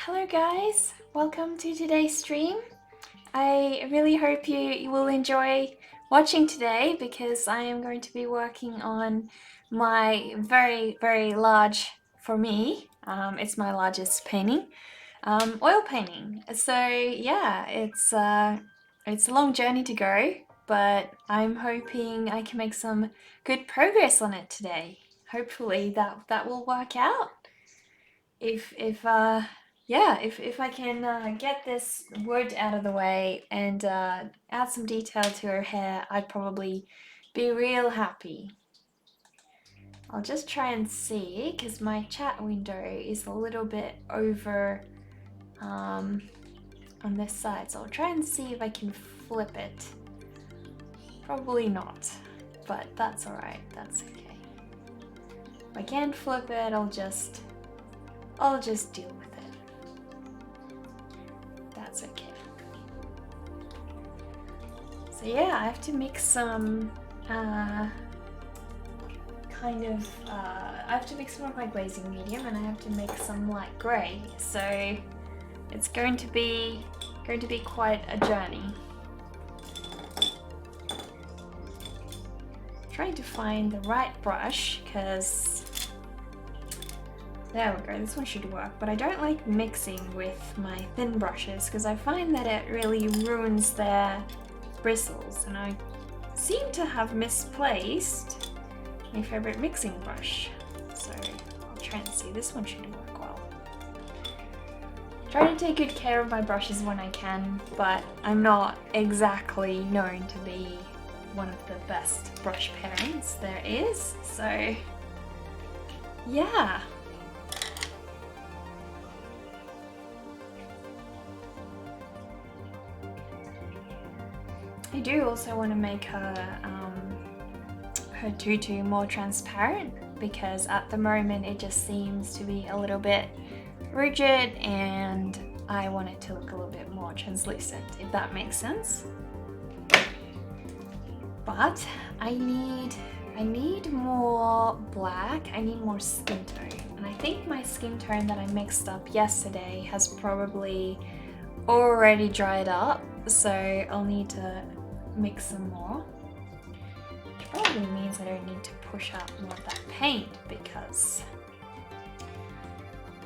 Hello guys, welcome to today's stream. I really hope you will enjoy watching today because I am going to be working on my very large, for me, it's my largest painting, oil painting. So yeah, it's a long journey to go, but I'm hoping I can make some good progress on it today. Hopefully that will work out. If I can get this wood out of the way and add some detail to her hair, I'd probably be real happy. I'll just try and see, because my chat window is a little bit over on this side, so I'll try and see if I can flip it. Probably not, but that's alright, that's okay. If I can't flip it, I'll just deal with it. That's okay. So yeah, I have to mix some I have to mix some of my glazing medium, and I have to mix some light grey. So it's going to be quite a journey. Trying to find the right brush, because there we go, this one should work, but I don't like mixing with my thin brushes because I find that it really ruins their bristles, and I seem to have misplaced my favorite mixing brush. So I'll try and see, this one should work well. Try to take good care of my brushes when I can, but I'm not exactly known to be one of the best brush parents there is, so yeah. I do also want to make her tutu more transparent, because at the moment it just seems to be a little bit rigid, and I want it to look a little bit more translucent, if that makes sense. But I need more black, I need more skin tone, and I think my skin tone that I mixed up yesterday has probably already dried up, so I'll need to mix some more. Which probably means I don't need to push out more of that paint, because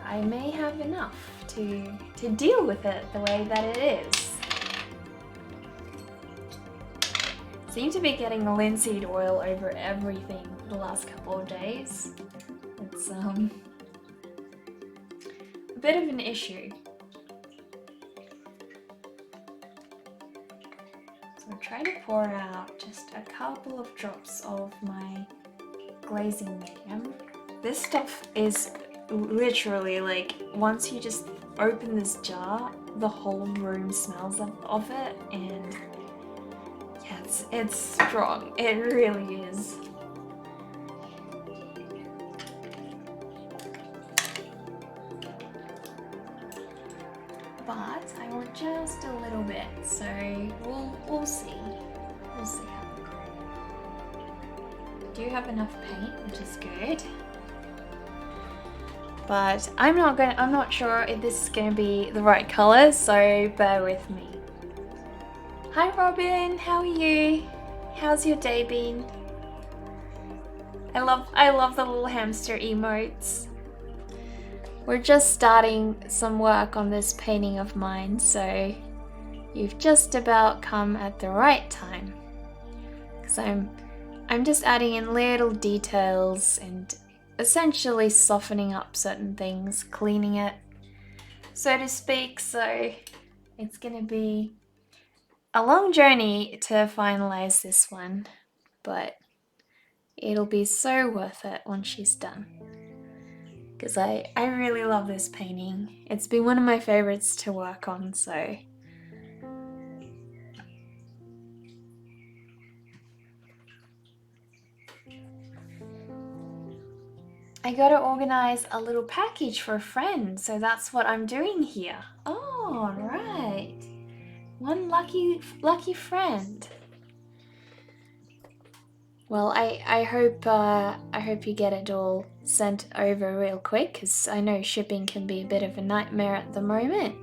I may have enough to deal with it the way that it is. Seem to be getting linseed oil over everything for the last couple of days. It's a bit of an issue. So try to pour out just a couple of drops of my glazing medium. This stuff is literally like, once you just open this jar, the whole room smells of it, and yeah, it's strong. It really is. But I want just a little bit, so we'll see. We'll see how it goes. I do have enough paint, which is good. But I'm not sure if this is gonna be the right color, so bear with me. Hi Robin, how are you? How's your day been? I love the little hamster emotes. We're just starting some work on this painting of mine, so you've just about come at the right time. Because I'm just adding in little details and essentially softening up certain things, cleaning it, so to speak. So it's gonna be a long journey to finalize this one, but it'll be so worth it once she's done. Because I really love this painting. It's been one of my favorites to work on, so I gotta organize a little package for a friend, so that's what I'm doing here. Oh, right. One lucky friend. Well, I hope you get it all sent over real quick, because I know shipping can be a bit of a nightmare at the moment.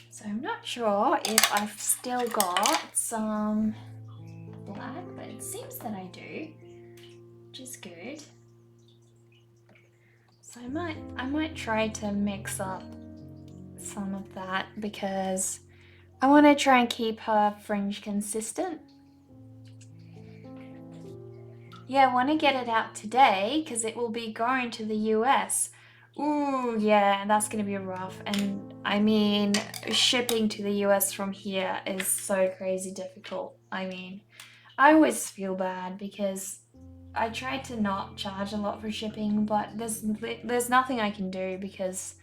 So I'm not sure if I've still got some black, but it seems that I do, which is good. So I might try to mix up some of that, because I want to try and keep her fringe consistent. Yeah, I want to get it out today because it will be going to the US. Ooh, yeah, that's going to be rough. And I mean, shipping to the US from here is so crazy difficult. I mean, I always feel bad because I try to not charge a lot for shipping, but there's nothing I can do, because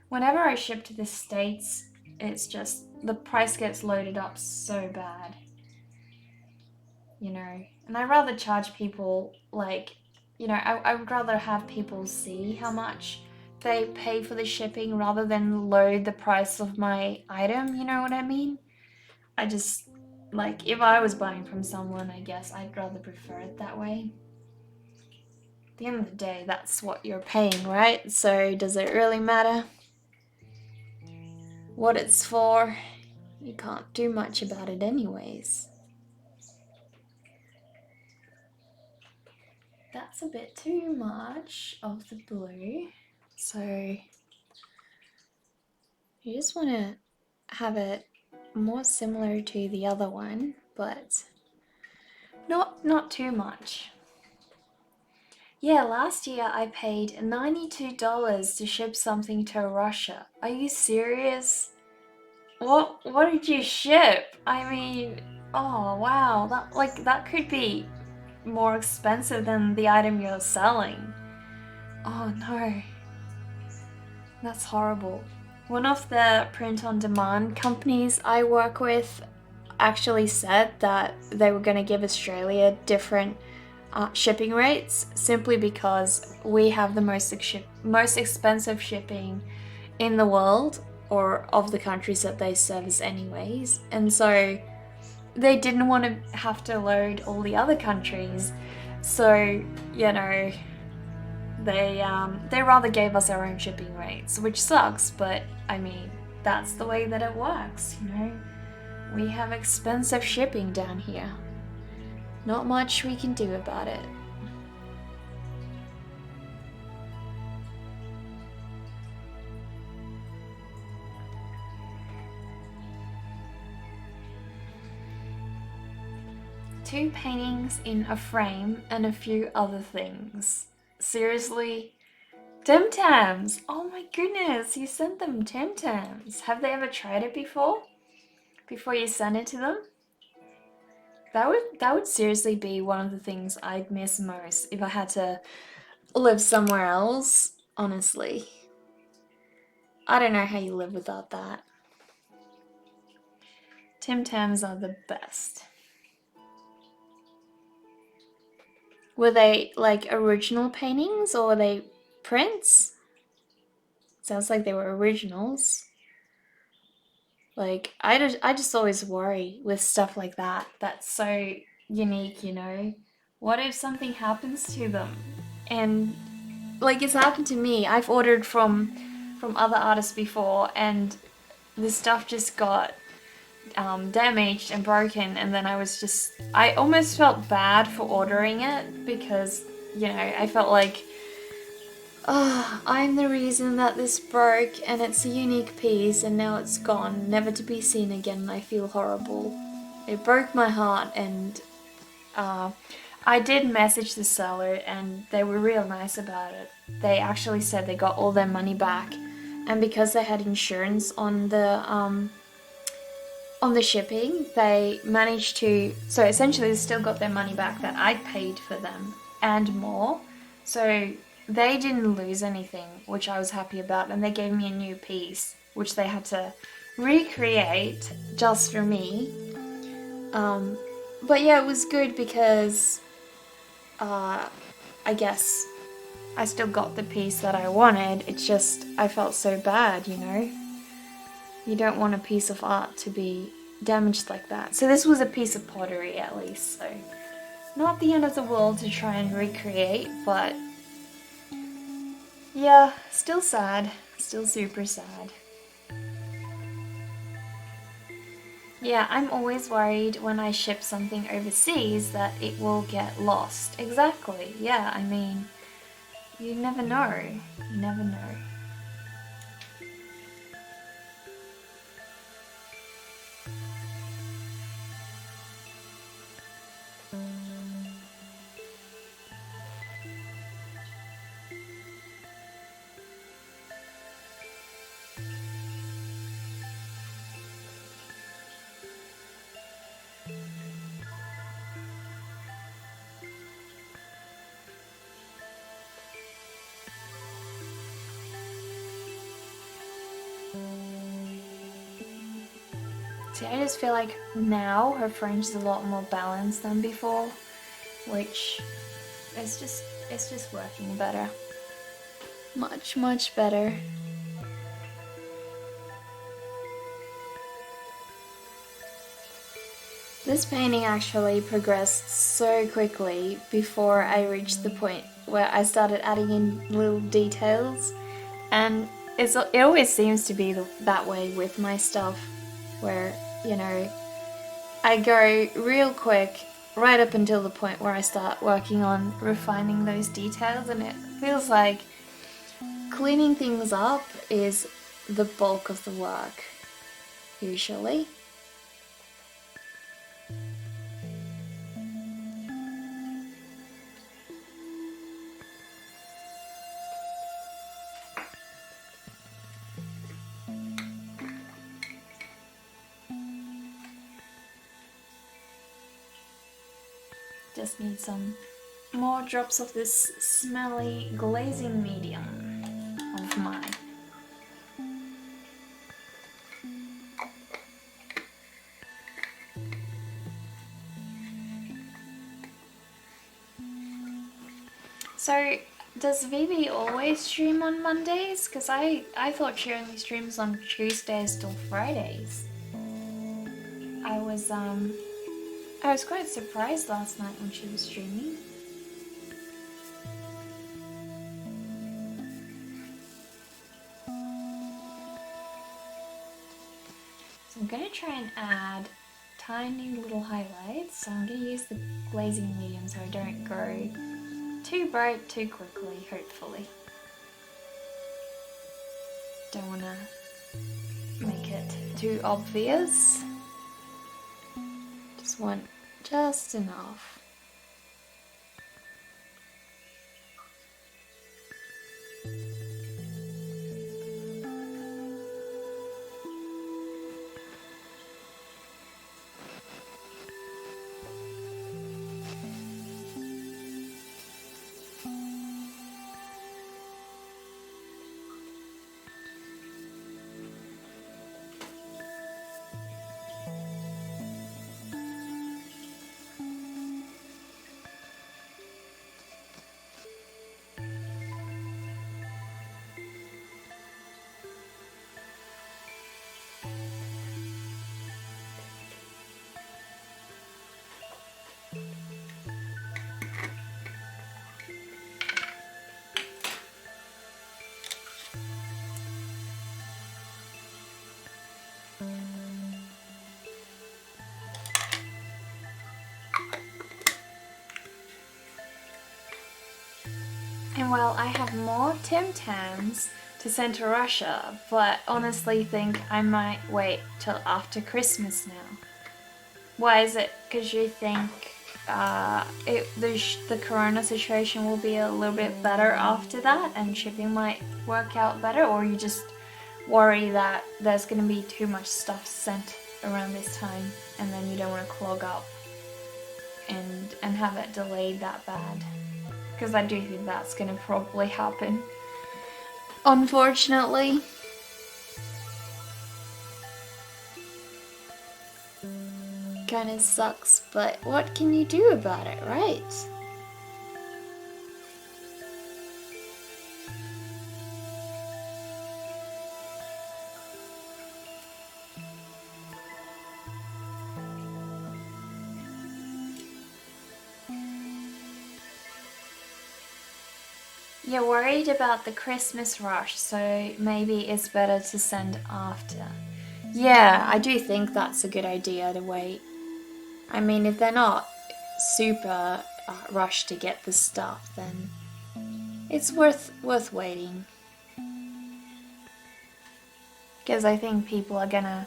whenever I ship to the States, it's just the price gets loaded up so bad, you know. And I'd rather charge people, like, you know, I would rather have people see how much they pay for the shipping rather than load the price of my item, you know what I mean? I just, like, if I was buying from someone, I guess I'd rather prefer it that way. At the end of the day, that's what you're paying, right? So does it really matter what it's for? You can't do much about it anyways. That's a bit too much of the blue. So you just want to have it more similar to the other one, but not too much. Yeah, last year I paid $92 to ship something to Russia. Are you serious? What did you ship? I mean, oh wow, that could be more expensive than the item you're selling. Oh no. That's horrible. One of the print on demand companies I work with actually said that they were going to give Australia different shipping rates, simply because we have the most expensive shipping in the world, or of the countries that they service anyways. And so they didn't want to have to load all the other countries. So, you know, they rather gave us our own shipping rates, which sucks, but I mean, that's the way that it works, you know? We have expensive shipping down here. Not much we can do about it. Two paintings in a frame and a few other things. Seriously? Tim Tams! Oh my goodness, you sent them Tim Tams. Have they ever tried it before? Before you sent it to them? That would seriously be one of the things I'd miss most if I had to live somewhere else, honestly. I don't know how you live without that. Tim Tams are the best. Were they like original paintings, or were they prints? Sounds like they were originals. Like, I just always worry with stuff like that. That's so unique, you know? What if something happens to them? And like, it's happened to me. I've ordered from other artists before, and the stuff just got damaged and broken, and then I almost felt bad for ordering it, because, you know, I felt like, oh, I'm the reason that this broke, and it's a unique piece, and now it's gone, never to be seen again. I feel horrible. It broke my heart, and I did message the seller, and they were real nice about it. They actually said they got all their money back, and because they had insurance on the shipping, they managed to, so essentially they still got their money back that I paid for them and more. So they didn't lose anything, which I was happy about, and they gave me a new piece, which they had to recreate just for me. But yeah, it was good because I guess I still got the piece that I wanted. It's just I felt so bad, you know? You don't want a piece of art to be damaged like that. So this was a piece of pottery at least, so not the end of the world to try and recreate, but yeah, still sad. Still super sad. Yeah, I'm always worried when I ship something overseas that it will get lost. Exactly, yeah, I mean, you never know. You never know. See, I just feel like now her French is a lot more balanced than before, which it's just working better. Much, much better. This painting actually progressed so quickly before I reached the point where I started adding in little details, and it always seems to be that way with my stuff, where, you know, I go real quick right up until the point where I start working on refining those details, and it feels like cleaning things up is the bulk of the work, usually. Just need some more drops of this smelly glazing medium of mine. So, does Vivi always stream on Mondays? Because I thought she only streams on Tuesdays till Fridays. I was I was quite surprised last night when she was streaming. So I'm going to try and add tiny little highlights. So I'm going to use the glazing medium so I don't go too bright too quickly, hopefully. Don't want to make it too obvious. Just want just enough. And well, I have more Tim Tams to send to Russia, but honestly think I might wait till after Christmas now. Why is it? Because you think the corona situation will be a little bit better after that and shipping might work out better, or you just worry that there's going to be too much stuff sent around this time and then you don't want to clog up and have it delayed that bad? Because I do think that's going to probably happen, unfortunately. kind of sucks, but what can you do about it, right? You're worried about the Christmas rush, so maybe it's better to send after. Yeah, I do think that's a good idea to wait. I mean, if they're not super rushed to get the stuff, then it's worth waiting. Because I think people are gonna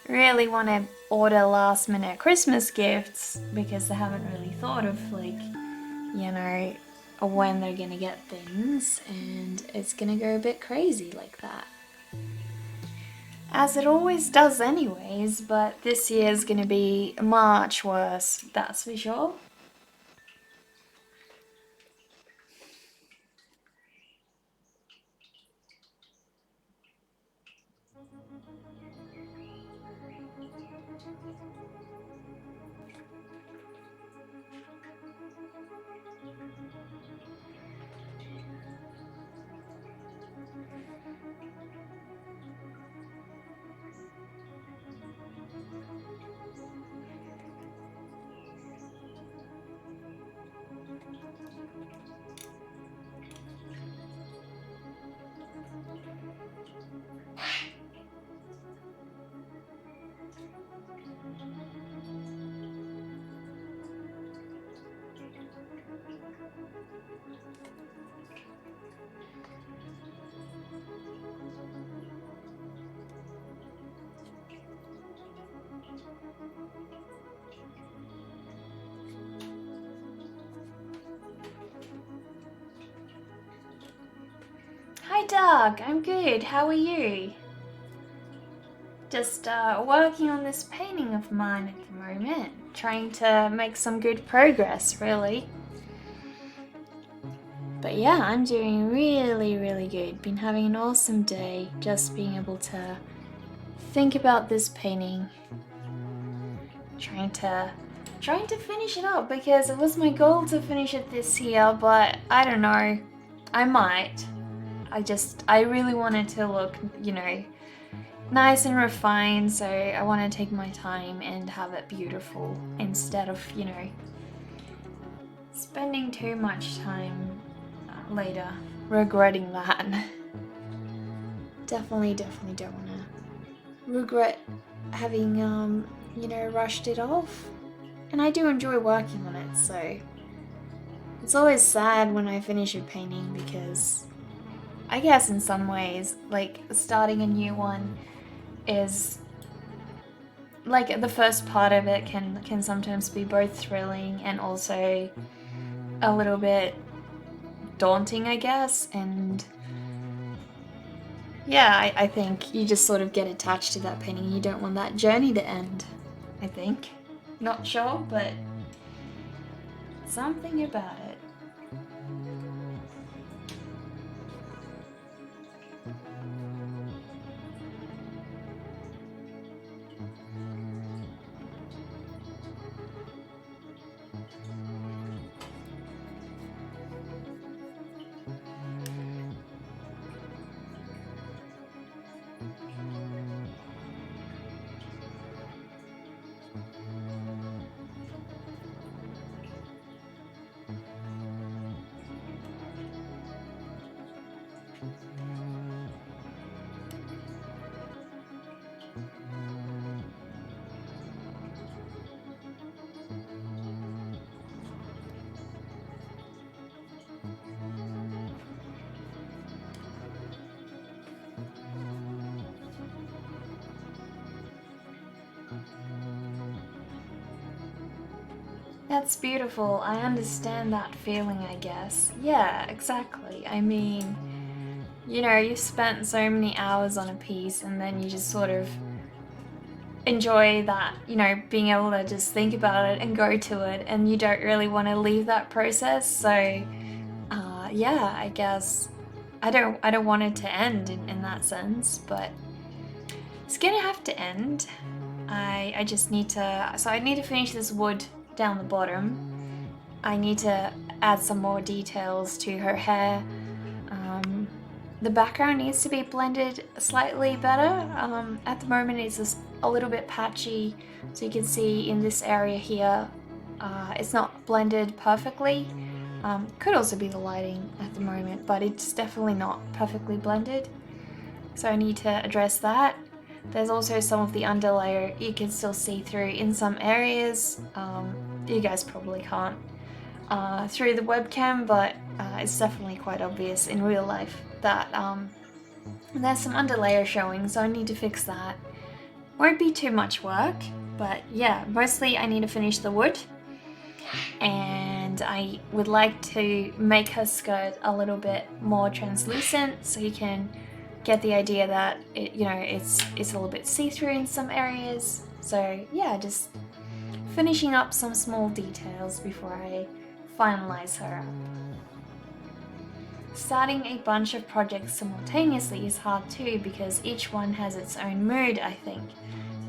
really want to order last minute Christmas gifts because they haven't really thought of, like, you know, when they're gonna get things, and it's gonna go a bit crazy like that. As it always does anyways, but this year's gonna be much worse, that's for sure. Hi Doug, I'm good, how are you? Just working on this painting of mine at the moment, trying to make some good progress, really. But yeah, I'm doing really good. Been having an awesome day, just being able to think about this painting. Trying to finish it up because it was my goal to finish it this year, but I don't know. I might. I really want it to look, you know, nice and refined, so I want to take my time and have it beautiful instead of, you know, spending too much time later regretting that. Definitely don't want to regret having, you know, rushed it off. And I do enjoy working on it, so it's always sad when I finish a painting because I guess in some ways, like, starting a new one is, like, the first part of it can sometimes be both thrilling and also a little bit daunting, I guess, and yeah, I think you just sort of get attached to that painting. You don't want that journey to end, I think. Not sure, but something about it. That's beautiful. I understand that feeling, I guess. Yeah, exactly. I mean, you know, you've spent so many hours on a piece and then you just sort of enjoy that, you know, being able to just think about it and go to it, and you don't really want to leave that process. So, yeah, I guess I don't want it to end in that sense, but it's gonna have to end. I just need to, so I need to finish this wood down the bottom. I need to add some more details to her hair. The background needs to be blended slightly better. At the moment it's just a little bit patchy, so you can see in this area here it's not blended perfectly. Could also be the lighting at the moment, but it's definitely not perfectly blended, so I need to address that. There's also some of the underlayer you can still see through in some areas. You guys probably can't through the webcam, but it's definitely quite obvious in real life that there's some underlayer showing, so I need to fix that. Won't be too much work, but yeah, mostly I need to finish the wood, and I would like to make her skirt a little bit more translucent, so you can get the idea that it's a little bit see-through in some areas. So yeah, just finishing up some small details before I finalize her up. Starting a bunch of projects simultaneously is hard too, because each one has its own mood, I think.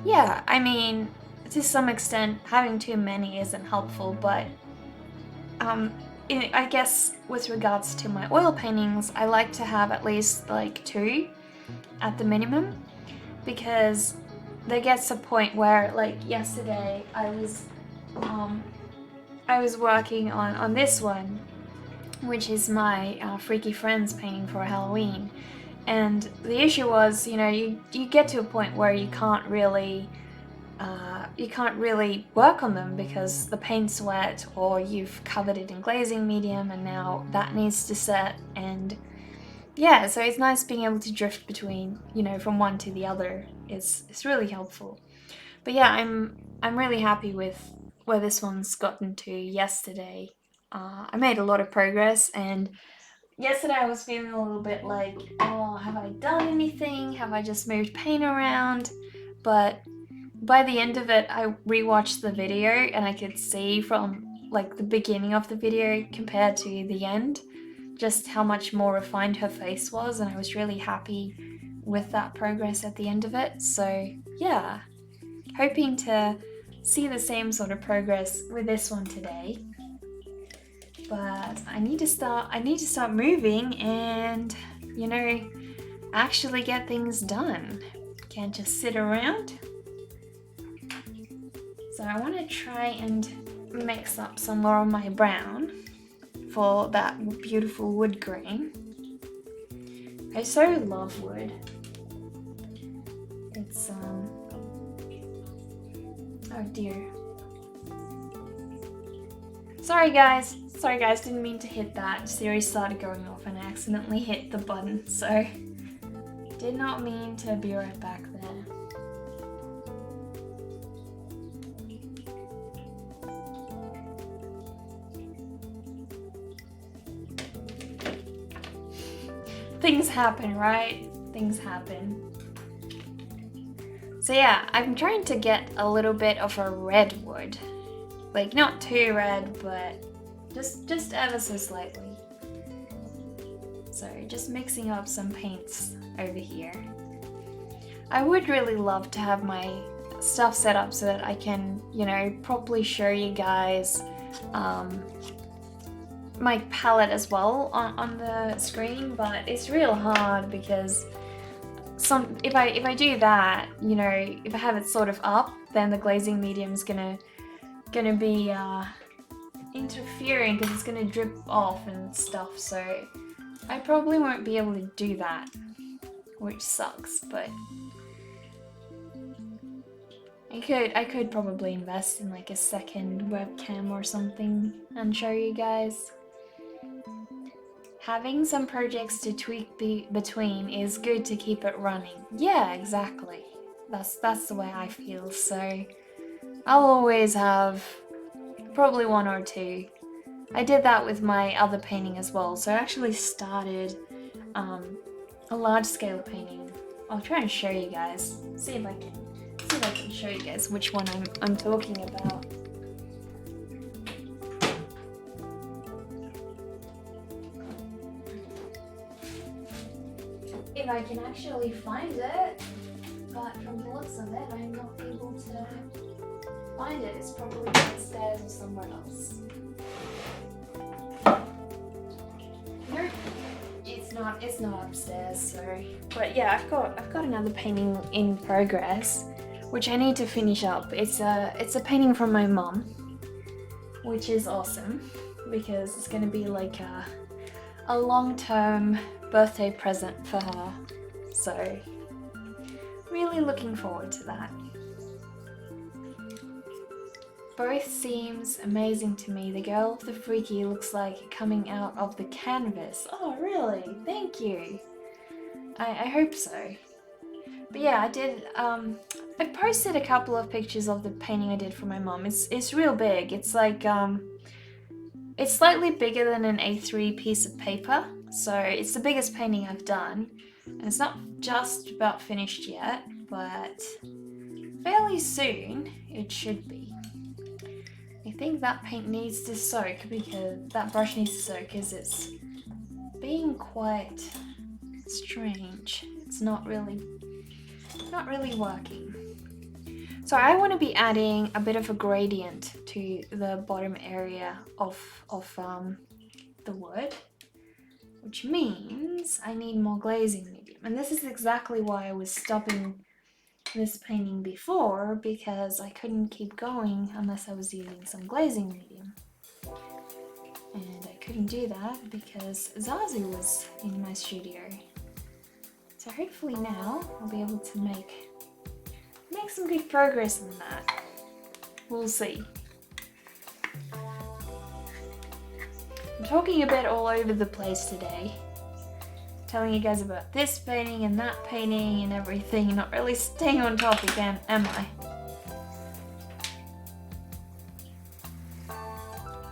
Yeah, I mean, to some extent, having too many isn't helpful, but I guess with regards to my oil paintings, I like to have at least like 2 at the minimum, because there gets a point where, like yesterday, I was working on this one, which is my Freaky Friends painting for Halloween, and the issue was, you get to a point where you can't really work on them because the paint's wet, or you've covered it in glazing medium and now that needs to set. And yeah, so it's nice being able to drift between, from one to the other. It's really helpful. But yeah, I'm really happy with where this one's gotten to yesterday. I made a lot of progress, and yesterday I was feeling a little bit like, oh, have I done anything? Have I just moved paint around? But by the end of it, I rewatched the video and I could see from like the beginning of the video compared to the end just how much more refined her face was, and I was really happy with that progress at the end of it. So yeah, hoping to see the same sort of progress with this one today. But I need to start moving and actually get things done. Can't just sit around. So I want to try and mix up some more of my brown for that beautiful wood grain. I so love wood. It's oh dear. Sorry guys, didn't mean to hit that. Siri started going off and I accidentally hit the button, so did not mean to be right back there. Things happen, right? Things happen. So yeah, I'm trying to get a little bit of a red wood. Like, not too red, but just ever so slightly. So just mixing up some paints over here. I would really love to have my stuff set up so that I can, properly show you guys my palette as well on the screen, but it's real hard because if I do that, if I have it sort of up, then the glazing medium's gonna be interfering because it's gonna drip off and stuff, so I probably won't be able to do that, which sucks. But I could probably invest in like a second webcam or something and show you guys. Having some projects to tweak between is good to keep it running. Yeah, exactly. That's the way I feel. So I'll always have probably 1 or 2. I did that with my other painting as well. So I actually started a large scale painting. I'll try and show you guys. See if I can show you guys which one I'm talking about. If I can actually find it, but for from the looks of it. I'm not able to find it. It's probably downstairs or somewhere else. Nope, it's not upstairs, sorry. But yeah, I've got another painting in progress, which I need to finish up. It's a painting from my mum, which is awesome because it's gonna be like a long-term birthday present for her. So really looking forward to that. Both seems amazing to me. The girl with the freaky looks like coming out of the canvas. Oh really? Thank you. I hope so. But yeah, I posted a couple of pictures of the painting I did for my mom. It's real big. It's like it's slightly bigger than an A3 piece of paper. So it's the biggest painting I've done. And it's not just about finished yet, but fairly soon it should be. I think that paint needs to soak because that brush needs to soak because it's being quite strange. It's not really working. So I want to be adding a bit of a gradient to the bottom area of the wood, which means I need more glazing medium. And this is exactly why I was stopping this painting before, because I couldn't keep going unless I was using some glazing medium. And I couldn't do that because Zazu was in my studio. So hopefully now I'll be able to make some good progress in that. We'll see. I'm talking a bit all over the place today, telling you guys about this painting and that painting and everything, not really staying on topic, am I?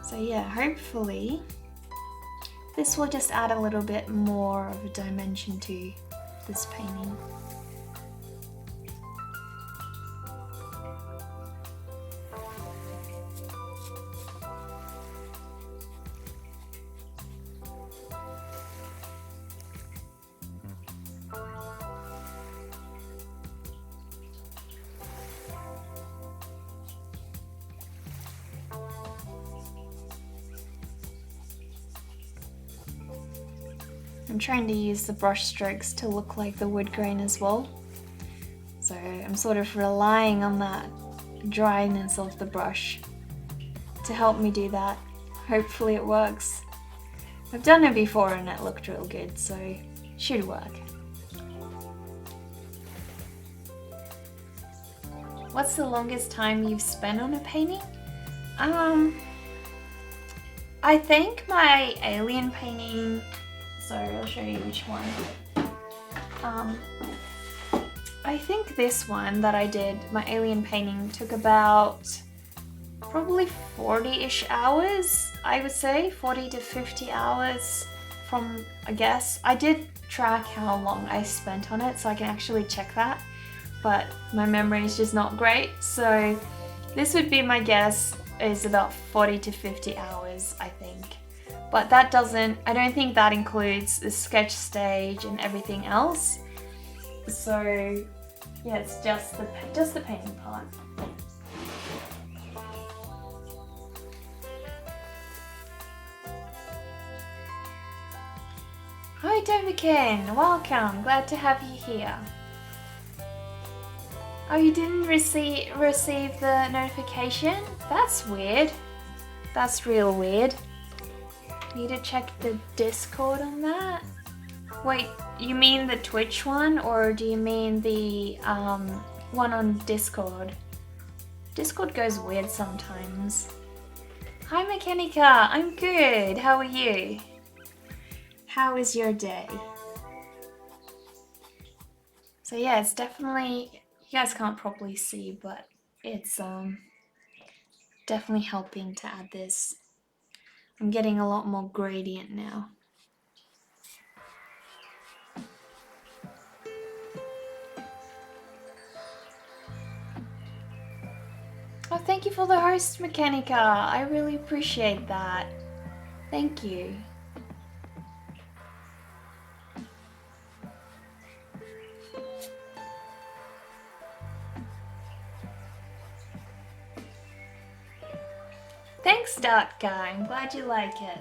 So yeah, hopefully this will just add a little bit more of a dimension to this painting. I'm trying to use the brush strokes to look like the wood grain as well. So I'm sort of relying on that dryness of the brush to help me do that. Hopefully it works. I've done it before and it looked real good, so it should work. What's the longest time you've spent on a painting? I think my alien painting, sorry, I'll show you which one. I think this one that I did, my alien painting, took about probably 40-ish hours, I would say, 40 to 50 hours from a guess. I did track how long I spent on it, so I can actually check that, but my memory is just not great, so this would be my guess, is about 40 to 50 hours, I think. But that doesn't, I don't think that includes the sketch stage and everything else. So yeah, it's just the painting part. Hi Devikin, welcome, glad to have you here. Oh, you didn't receive the notification? That's weird. That's real weird. Need to check the Discord on that? Wait, you mean the Twitch one, or do you mean the one on Discord? Discord goes weird sometimes. Hi Mechanica, I'm good. How are you? How is your day? So yeah, it's definitely, you guys can't probably see, but it's definitely helping to add this. I'm getting a lot more gradient now. Oh, thank you for the host, Mechanica. I really appreciate that. Thank you. Thanks, Dark Guy. I'm glad you like it.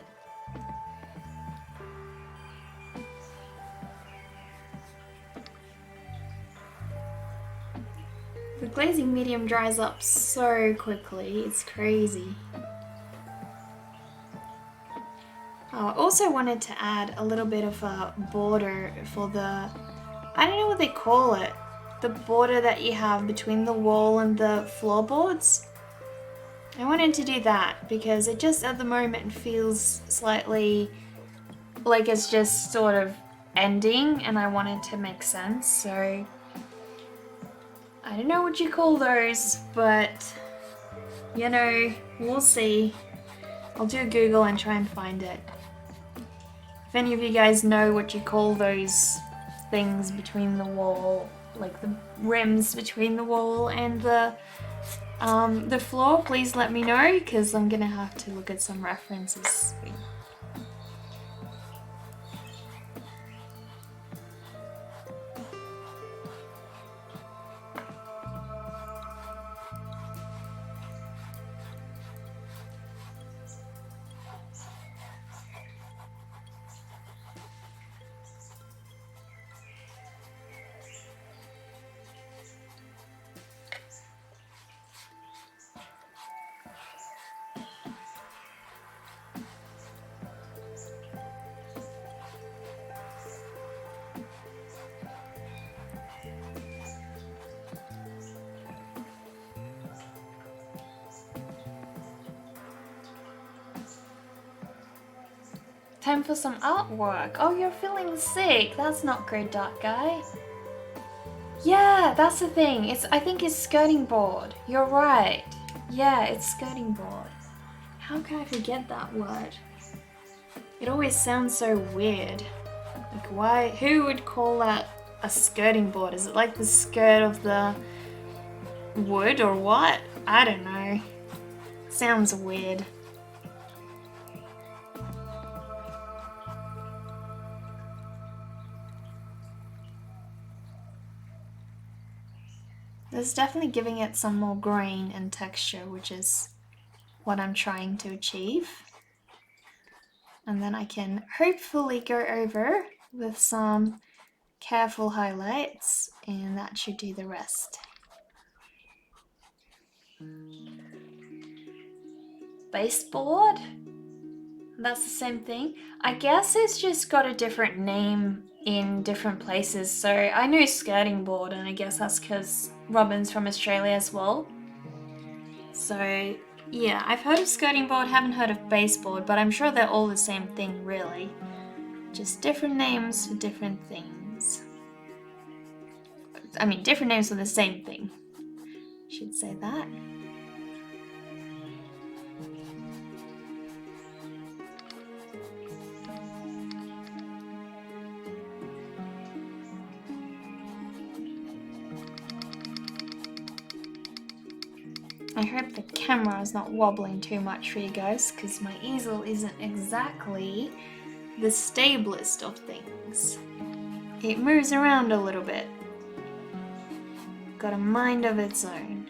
The glazing medium dries up so quickly, it's crazy. Oh, I also wanted to add a little bit of a border for the, I don't know what they call it, the border that you have between the wall and the floorboards. I wanted to do that because it just at the moment feels slightly like it's just sort of ending, and I wanted to make sense, so I don't know what you call those, but you know, we'll see. I'll do a Google and try and find it. If any of you guys know what you call those things between the wall, like the rims between the wall and the floor, please let me know, because I'm gonna have to look at some references. Time for some artwork. Oh, you're feeling sick. That's not great, Dark Guy. Yeah, that's the thing. I think it's skirting board. You're right. Yeah, it's skirting board. How can I forget that word? It always sounds so weird. Like, why? Who would call that a skirting board? Is it like the skirt of the wood or what? I don't know. Sounds weird. This is definitely giving it some more grain and texture, which is what I'm trying to achieve. And then I can hopefully go over with some careful highlights, and that should do the rest. Baseboard? That's the same thing. I guess it's just got a different name in different places. So I know skirting board, and I guess that's because Robin's from Australia as well. So yeah, I've heard of skirting board, haven't heard of baseboard, but I'm sure they're all the same thing really. Just different names for different things. I mean, different names for the same thing. Should say that. I hope the camera is not wobbling too much for you guys, because my easel isn't exactly the stablest of things. It moves around a little bit. Got a mind of its own.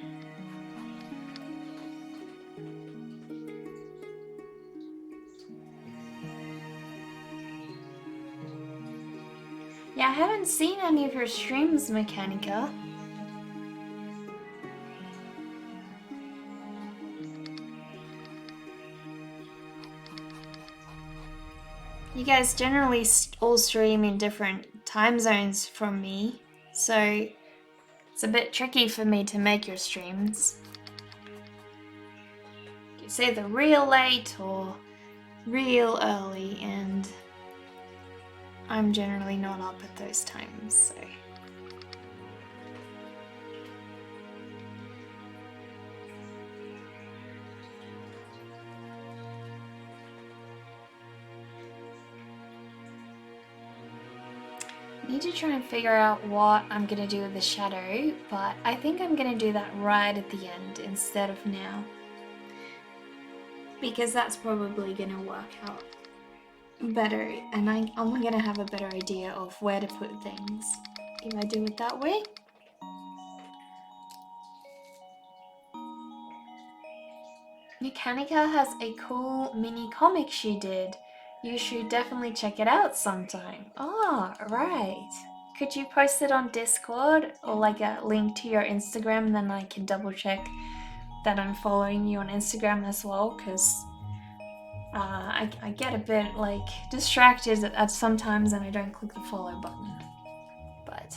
Yeah, I haven't seen any of your streams, Mechanica. You guys generally all stream in different time zones from me, so it's a bit tricky for me to make your streams. It's either real late or real early, and I'm generally not up at those times, so. Need to try and figure out what I'm gonna do with the shadow, but I think I'm gonna do that right at the end instead of now, because that's probably gonna work out better, and I'm gonna have a better idea of where to put things if I do it that way. Mechanica has a cool mini comic she did. You should definitely check it out sometime. Ah, right. Could you post it on Discord or like a link to your Instagram? Then I can double check that I'm following you on Instagram as well, because I get a bit like distracted at sometimes and I don't click the follow button. But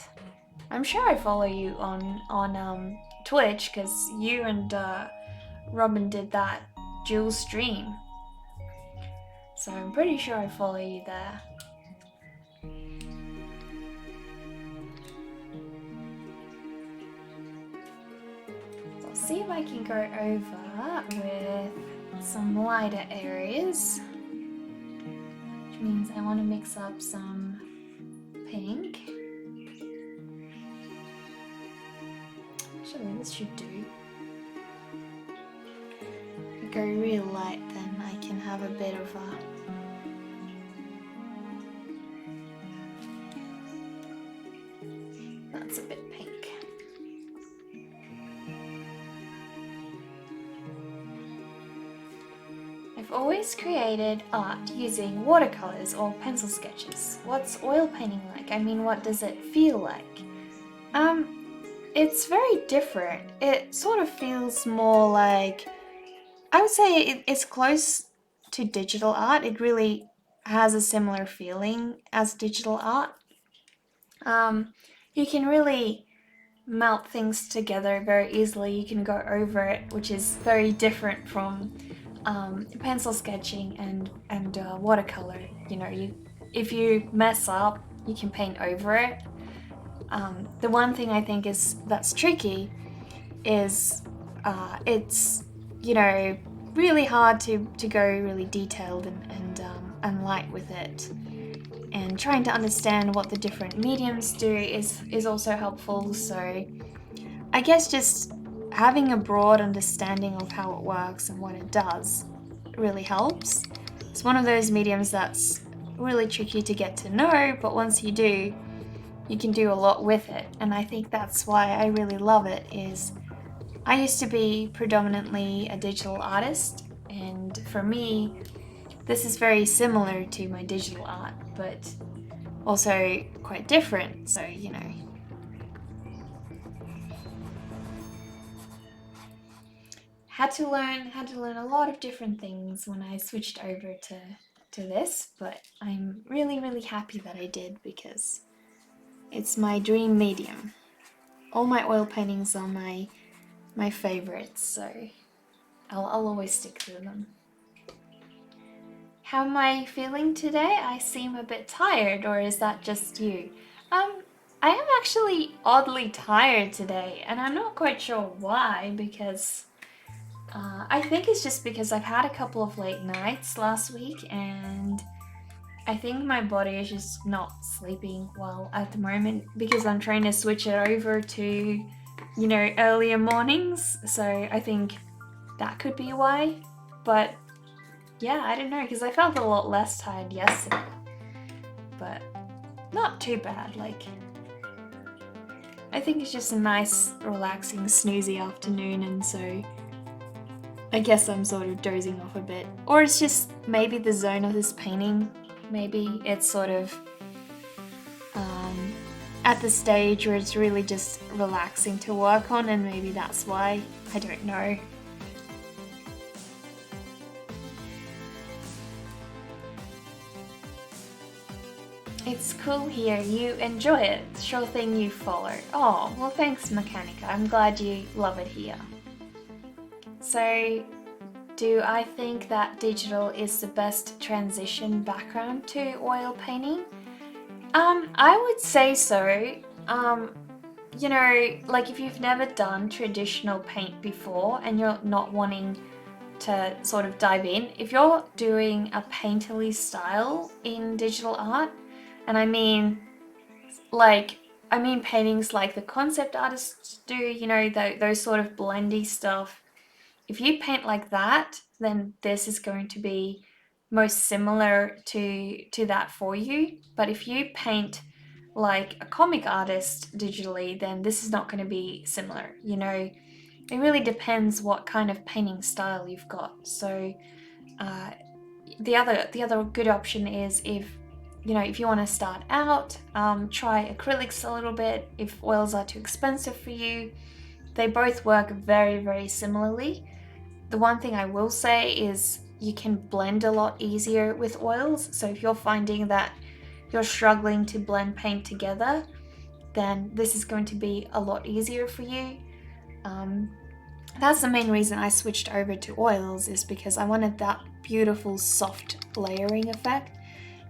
I'm sure I follow you on Twitch, because you and Robin did that dual stream. So I'm pretty sure I follow you there. So I'll see if I can go over with some lighter areas, which means I want to mix up some pink. Actually, this should do. If I go real light, then I can have a bit of a that's a bit pink. I've always created art using watercolors or pencil sketches. What's oil painting like? I mean, what does it feel like? It's very different. It sort of feels more like, I would say it's close to digital art. It really has a similar feeling as digital art. You can really melt things together very easily. You can go over it, which is very different from pencil sketching and watercolor. You know, if you mess up, you can paint over it. The one thing I think that's tricky is it's, you know, really hard to go really detailed and light with it. And trying to understand what the different mediums do is also helpful. So I guess just having a broad understanding of how it works and what it does really helps. It's one of those mediums that's really tricky to get to know, but once you do, you can do a lot with it. And I think that's why I really love it. Is I used to be predominantly a digital artist, and for me, this is very similar to my digital art, but also quite different. So, you know, had to learn a lot of different things when I switched over to this, but I'm really happy that I did, because it's my dream medium. All my oil paintings are my favorites, so I'll always stick to them. How am I feeling today? I seem a bit tired, or is that just you? I am actually oddly tired today, and I'm not quite sure why, because I think it's just because I've had a couple of late nights last week, and I think my body is just not sleeping well at the moment, because I'm trying to switch it over to, you know, earlier mornings. So I think that could be why. But yeah, I don't know, because I felt a lot less tired yesterday. But not too bad. Like, I think it's just a nice, relaxing, snoozy afternoon, and so I guess I'm sort of dozing off a bit. Or it's just maybe the zone of this painting. Maybe it's sort of at the stage where it's really just relaxing to work on, and maybe that's why. I don't know. It's cool here. You enjoy it. Sure thing you follow. Oh, well thanks, Mechanica. I'm glad you love it here. So, do I think that digital is the best transition background to oil painting? I would say so. You know, like if you've never done traditional paint before and you're not wanting to sort of dive in, if you're doing a painterly style in digital art, and I mean paintings like the concept artists do, you know, those sort of blendy stuff. If you paint like that, then this is going to be most similar to that for you. But if you paint like a comic artist digitally, then this is not going to be similar. You know, it really depends what kind of painting style you've got. So the other good option is if you want to start out, try acrylics a little bit. If oils are too expensive for you, they both work very, very similarly. The one thing I will say is you can blend a lot easier with oils. So if you're finding that you're struggling to blend paint together, then this is going to be a lot easier for you. That's the main reason I switched over to oils, is because I wanted that beautiful soft layering effect,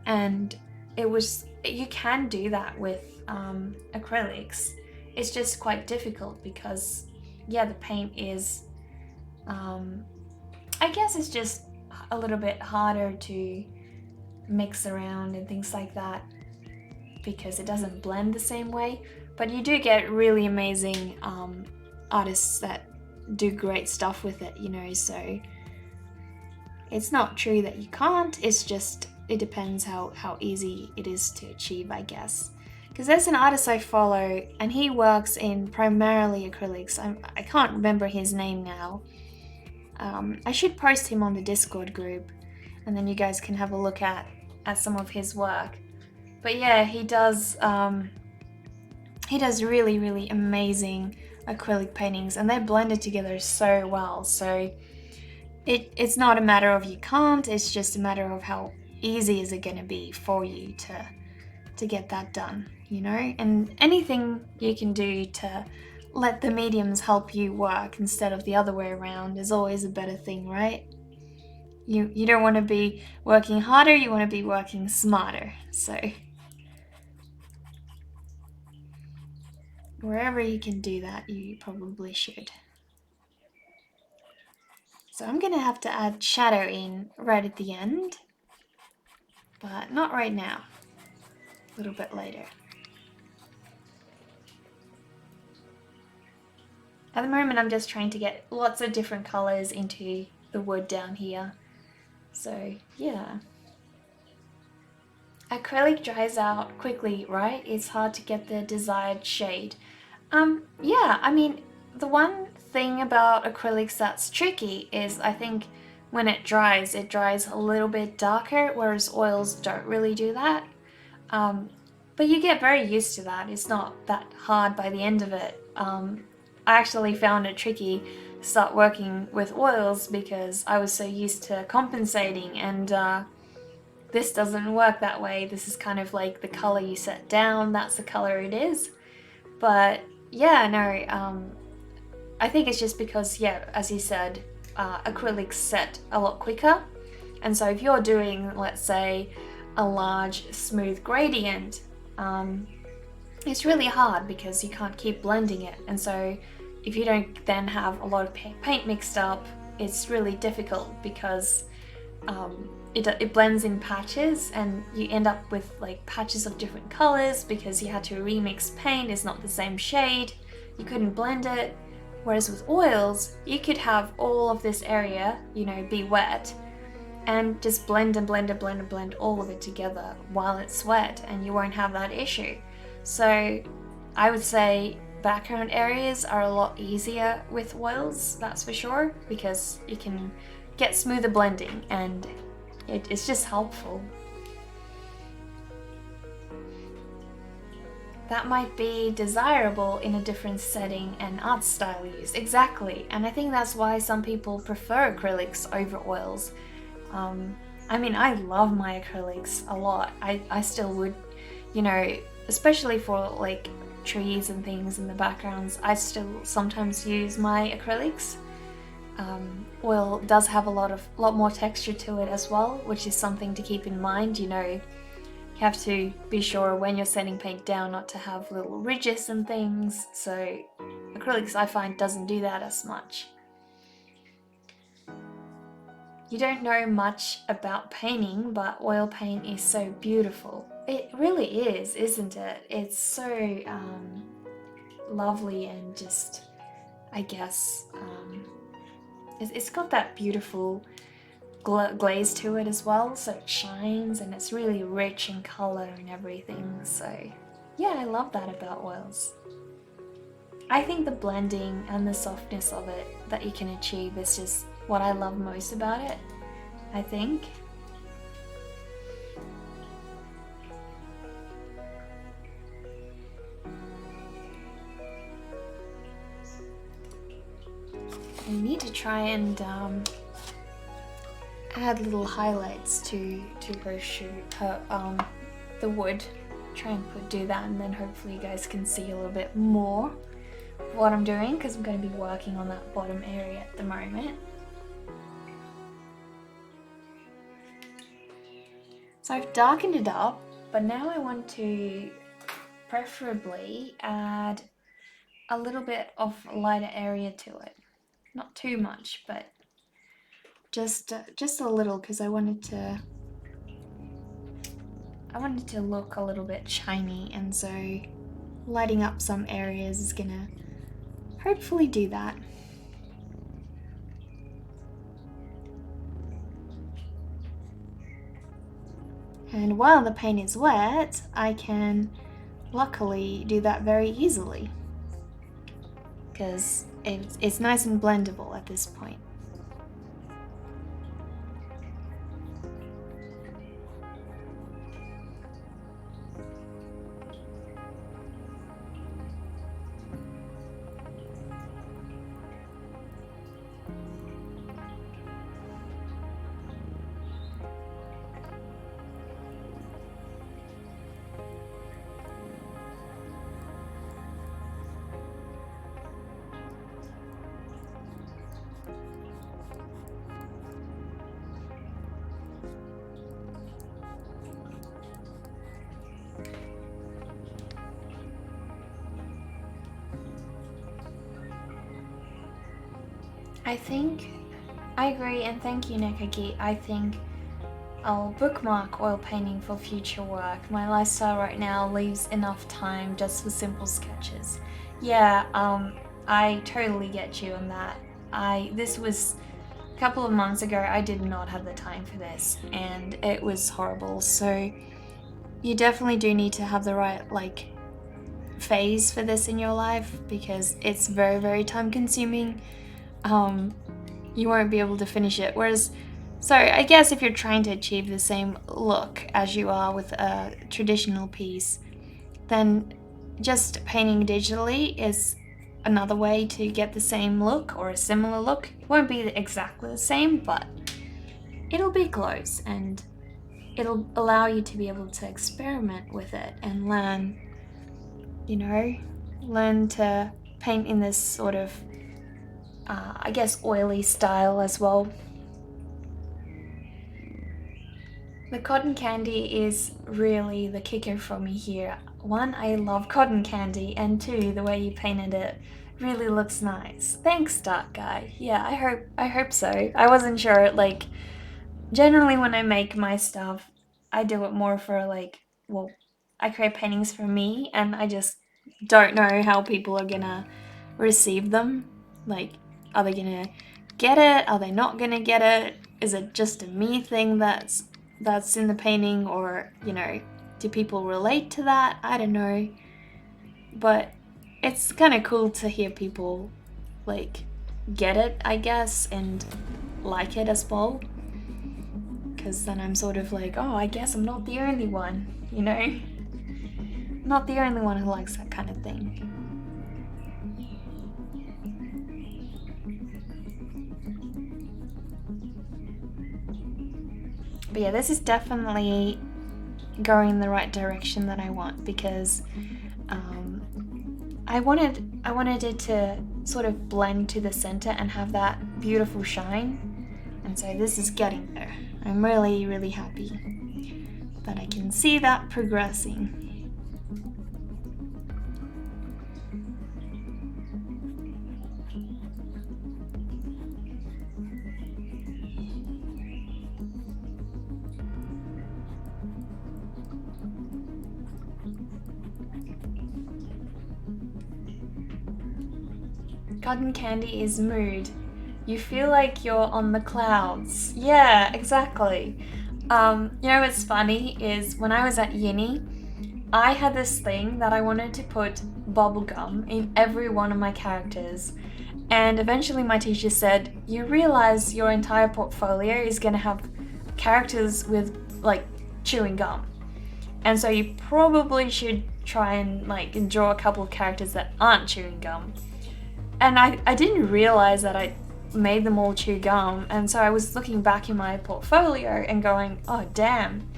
and you can do that with acrylics. It's just quite difficult because the paint is I guess it's just a little bit harder to mix around and things like that because it doesn't blend the same way. But you do get really amazing artists that do great stuff with it, so it's not true that you can't, it's just it depends how easy it is to achieve, I guess. Because there's an artist I follow and he works in primarily acrylics. I can't remember his name now. I should post him on the Discord group and then you guys can have a look at some of his work. But yeah, he does really, really amazing acrylic paintings and they're blended together so well. So it's not a matter of you can't, it's just a matter of how easy is it going to be for you to get that done, And anything you can do to let the mediums help you work instead of the other way around is always a better thing, right? You don't want to be working harder, you want to be working smarter. So wherever you can do that, you probably should. So I'm going to have to add shadow in right at the end, but not right now, a little bit later. At the moment I'm just trying to get lots of different colors into the wood down here. So yeah. Acrylic dries out quickly, right? It's hard to get the desired shade. Yeah, I mean, the one thing about acrylics that's tricky is I think when it dries a little bit darker, whereas oils don't really do that. But you get very used to that. It's not that hard by the end of it. I actually found it tricky to start working with oils because I was so used to compensating, and this doesn't work that way. This is kind of like the color you set down, that's the color it is. But yeah, no, I think it's just because, as you said, acrylics set a lot quicker. And so if you're doing, let's say, a large smooth gradient, it's really hard because you can't keep blending it. And so if you don't then have a lot of paint mixed up, it's really difficult because it blends in patches and you end up with like patches of different colors because you had to remix paint. It's not the same shade, you couldn't blend it. Whereas with oils, you could have all of this area, be wet and just blend and blend and blend and blend all of it together while it's wet, and you won't have that issue. So I would say background areas are a lot easier with oils, that's for sure, because you can get smoother blending and it's just helpful. That might be desirable in a different setting and art style use. Exactly, and I think that's why some people prefer acrylics over oils. I mean, I love my acrylics a lot. I still would, especially for like trees and things in the backgrounds, I still sometimes use my acrylics. Oil does have a lot more texture to it as well, which is something to keep in mind. You have to be sure when you're setting paint down not to have little ridges and things. So acrylics, I find, doesn't do that as much. You don't know much about painting, but oil paint is so beautiful. It really is, isn't it? It's so lovely and just, I guess, it's got that beautiful glaze to it as well, so it shines and it's really rich in color and everything. So yeah, I love that about oils. I think the blending and the softness of it that you can achieve is just what I love most about it, I think. I need to try and add little highlights to her shoot, the wood. Try and do that, and then hopefully you guys can see a little bit more of what I'm doing, because I'm going to be working on that bottom area at the moment. So I've darkened it up, but now I want to preferably add a little bit of lighter area to it. Not too much, but just a little, because I wanted to look a little bit shiny, and so lighting up some areas is gonna hopefully do that. And while the paint is wet, I can luckily do that very easily, because it's nice and blendable at this point. I agree, and thank you, Nekagi. I think I'll bookmark oil painting for future work. My lifestyle right now leaves enough time just for simple sketches. Yeah, I totally get you on that. This was a couple of months ago. I did not have the time for this, and it was horrible. So you definitely do need to have the right phase for this in your life, because it's very, very time consuming. You won't be able to finish it. Whereas, so I guess if you're trying to achieve the same look as you are with a traditional piece, then just painting digitally is another way to get the same look or a similar look. It won't be exactly the same, but it'll be close, and it'll allow you to be able to experiment with it and learn to paint in this sort of I guess oily style as well. The cotton candy is really the kicker for me here. One, I love cotton candy, and two, the way you painted it really looks nice. Thanks, Dark Guy. Yeah, I hope so. I wasn't sure. Generally when I make my stuff, I do it more for I create paintings for me, and I just don't know how people are gonna receive them. Are they gonna get it? Are they not gonna get it? Is it just a me thing that's in the painting, or do people relate to that? I don't know, but it's kind of cool to hear people get it, I guess, and like it as well, because then I'm sort of oh, I guess I'm not the only one, not the only one who likes that kind of thing. But yeah, this is definitely going in the right direction that I want, because I wanted it to sort of blend to the center and have that beautiful shine, and so this is getting there. I'm really, really happy that I can see that progressing. Cotton candy is mood. You feel like you're on the clouds. Yeah, exactly. What's funny is when I was at uni, I had this thing that I wanted to put bubblegum in every one of my characters. And eventually my teacher said, you realize your entire portfolio is going to have characters with like chewing gum. And so you probably should try and like draw a couple of characters that aren't chewing gum. And I didn't realize that I made them all chew gum. And so I was looking back in my portfolio and going, oh damn,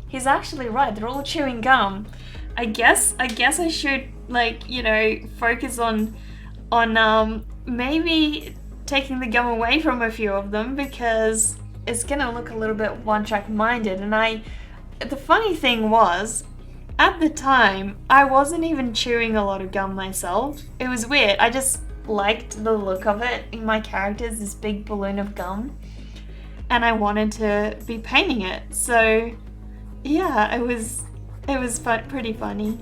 he's actually right. They're all chewing gum. I guess I should like, you know, focus on maybe taking the gum away from a few of them, because it's gonna look a little bit one-track minded. And the funny thing was, at the time, I wasn't even chewing a lot of gum myself. It was weird. I just liked the look of it in my characters, this big balloon of gum, and I wanted to be painting it. So yeah, it was pretty funny.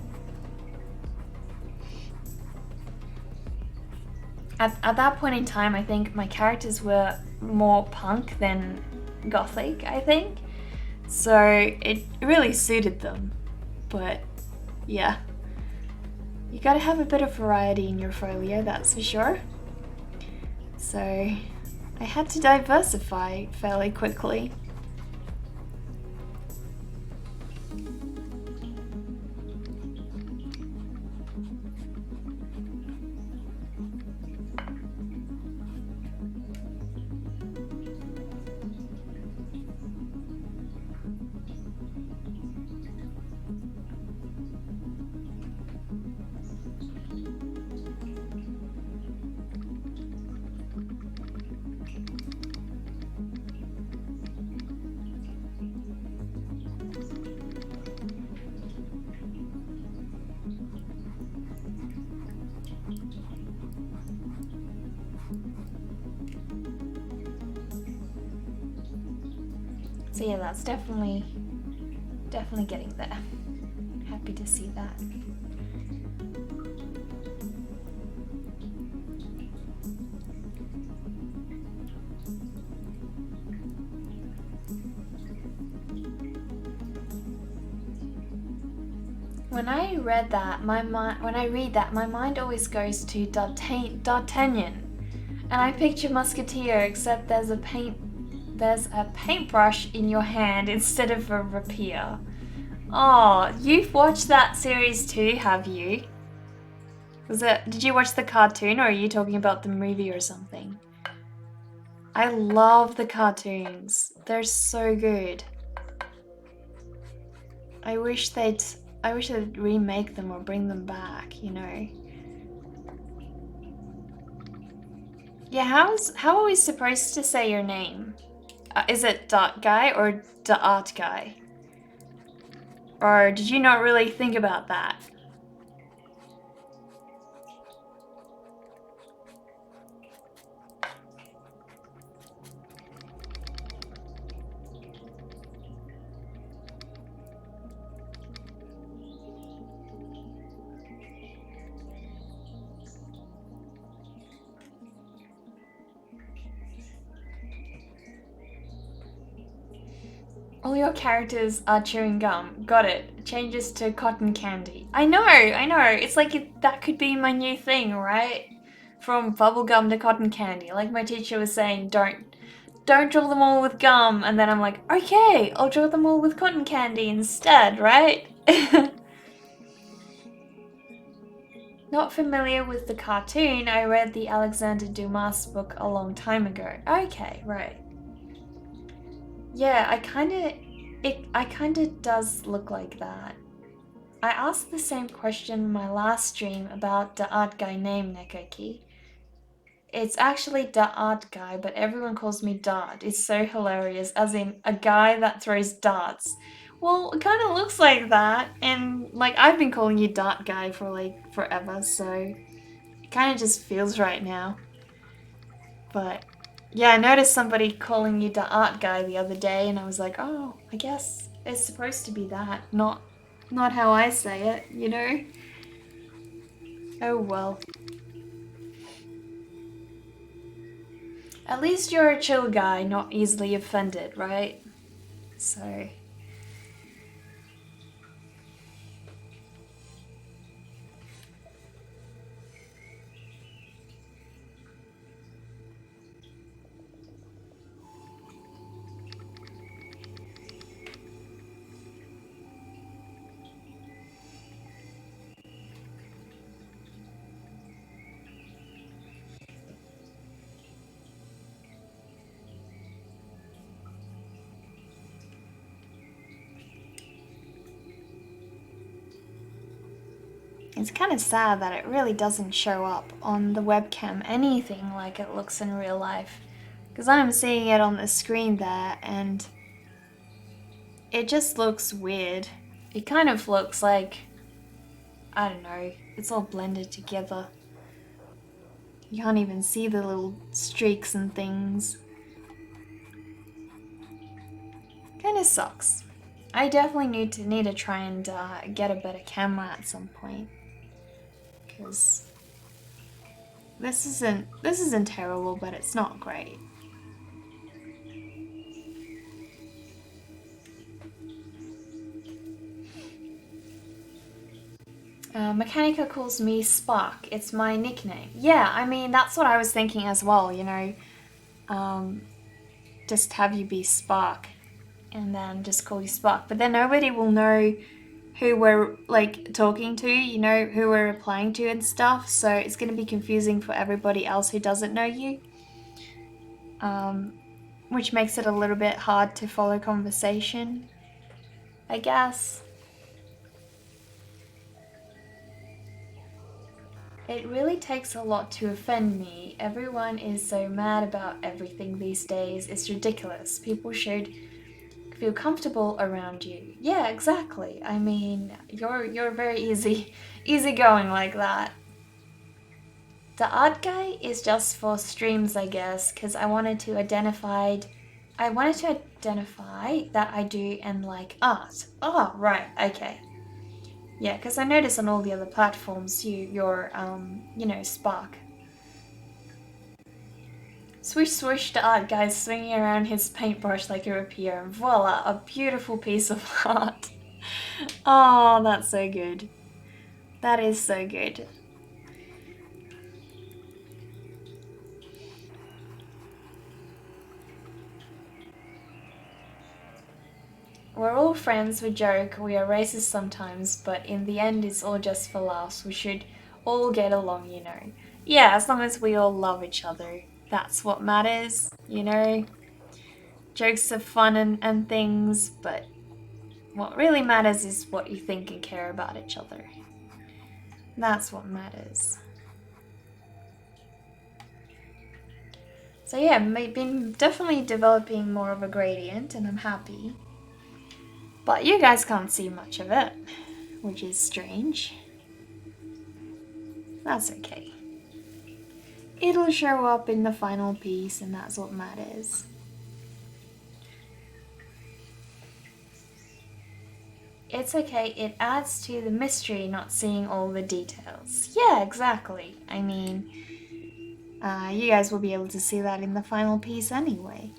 At that point in time, I think my characters were more punk than gothic, I think. So it really suited them. But yeah, you gotta have a bit of variety in your folio, that's for sure. So I had to diversify fairly quickly. So yeah, that's definitely getting there. Happy to see that. When I read that, my mind always goes to D'Artagnan, and I picture Musketeer, except there's a paintbrush in your hand instead of a rapier. Oh, you've watched that series too, have you? Did you watch the cartoon, or are you talking about the movie or something? I love the cartoons. They're so good. I wish they'd remake them or bring them back, you know. Yeah, how are we supposed to say your name? Is it Dot Guy or Dot Guy? Or did you not really think about that? All your characters are chewing gum. Got it. Changes to cotton candy. I know. It's like that could be my new thing, right? From bubblegum to cotton candy. Like my teacher was saying, don't draw them all with gum. And then I'm like, okay, I'll draw them all with cotton candy instead, right? Not familiar with the cartoon. I read the Alexander Dumas book a long time ago. Okay, right. Yeah, I kinda does look like that. I asked the same question in my last stream about the art guy named Nekaki. It's actually the art guy, but everyone calls me Dart. It's so hilarious, as in a guy that throws darts. Well, it kind of looks like that, and like I've been calling you Dart guy for like forever, so it kind of just feels right now. But yeah, I noticed somebody calling you the art guy the other day, and I was like, oh, I guess it's supposed to be that, not how I say it, you know? Oh well. At least you're a chill guy, not easily offended, right? So It's kind of sad that it really doesn't show up on the webcam anything like it looks in real life. Because I'm seeing it on the screen there and it just looks weird. It kind of looks like, I don't know, it's all blended together. You can't even see the little streaks and things. Kind of sucks. I definitely need to try and get a better camera at some point. Because this isn't terrible, but it's not great. Mechanica calls me Spark. It's my nickname. Yeah, I mean, that's what I was thinking as well, you know. Just have you be Spark and then just call you Spark. But then nobody will know who we're like talking to, you know, who we're replying to and stuff. So it's going to be confusing for everybody else who doesn't know you. Which makes it a little bit hard to follow conversation, I guess. It really takes a lot to offend me. Everyone is so mad about everything these days. It's ridiculous. People should feel comfortable around you. Yeah, exactly. I mean, you're very easygoing like that. The art guy is just for streams, I guess, because I wanted to identify that I do and like art. Oh, right, okay. Yeah, because I noticed on all the other platforms you're Spark. Swish swish, the art guy's swinging around his paintbrush like a rapier, and voila, a beautiful piece of art. Oh, that's so good. That is so good. We're all friends, we joke, we are racist sometimes, but in the end it's all just for laughs. We should all get along, you know. Yeah, as long as we all love each other. That's what matters, you know. Jokes are fun and things, but what really matters is what you think and care about each other. That's what matters. So yeah, I've been definitely developing more of a gradient and I'm happy. But you guys can't see much of it, which is strange. That's okay. It'll show up in the final piece and that's what matters. It's okay, it adds to the mystery not seeing all the details. Yeah, exactly. I mean, you guys will be able to see that in the final piece anyway.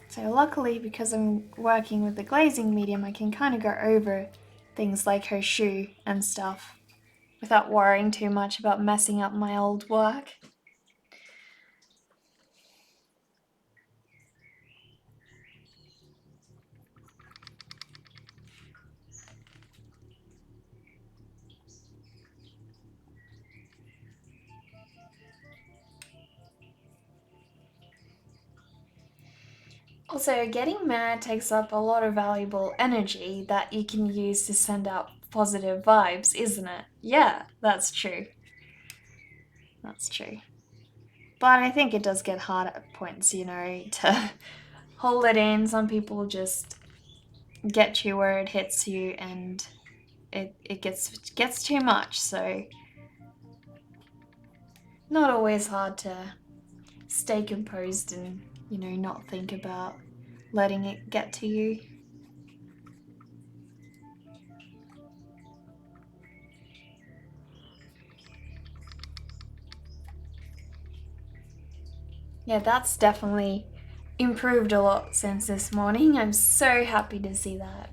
So luckily, because I'm working with the glazing medium, I can kind of go over things like her shoe and stuff without worrying too much about messing up my old work. Also, getting mad takes up a lot of valuable energy that you can use to send out positive vibes, isn't it? Yeah, that's true. That's true. But I think it does get hard at points, you know, to hold it in. Some people just get you where it hits you and it gets too much, so not always hard to stay composed and, you know, not think about letting it get to you. Yeah, that's definitely improved a lot since this morning. I'm so happy to see that.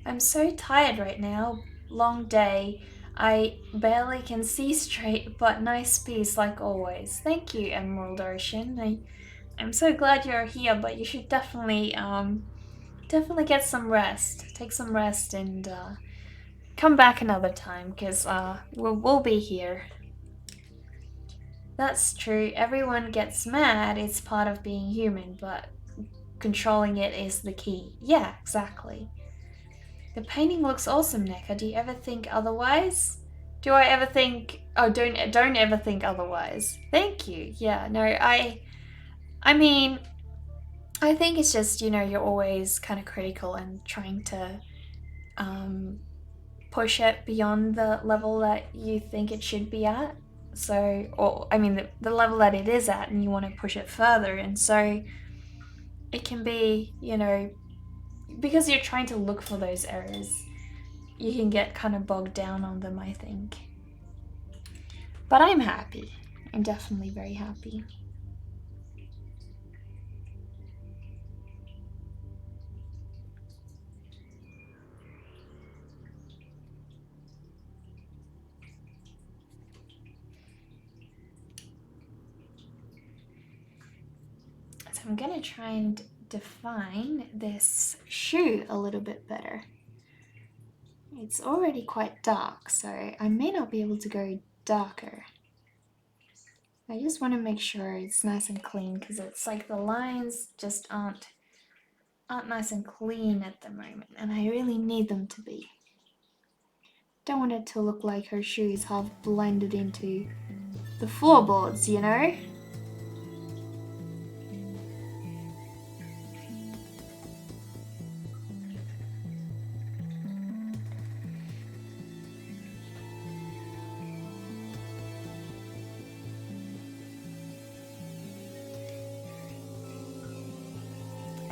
I'm so tired right now. Long day. I barely can see straight, but nice piece like always. Thank you, Emerald Ocean. I'm so glad you're here, but you should definitely get some rest. Take some rest and come back another time, because we'll be here. That's true. Everyone gets mad. It's part of being human, but controlling it is the key. Yeah, exactly. The painting looks awesome, Neka. Do you ever think otherwise? Do I ever think? Oh, don't ever think otherwise. Thank you. Yeah, no, I mean, I think it's just, you're always kind of critical and trying to um, push it beyond the level that you think it should be at. So, or I mean, the level that it is at, and you want to push it further. And so it can be, because you're trying to look for those errors, you can get kind of bogged down on them, I think. But I'm happy. I'm definitely very happy. So I'm gonna try and define this shoe a little bit better. It's already quite dark, so I may not be able to go darker. I just want to make sure it's nice and clean, because it's like the lines just aren't nice and clean at the moment, and I really need them to be. Don't want it to look like her shoe is half blended into the floorboards, you know?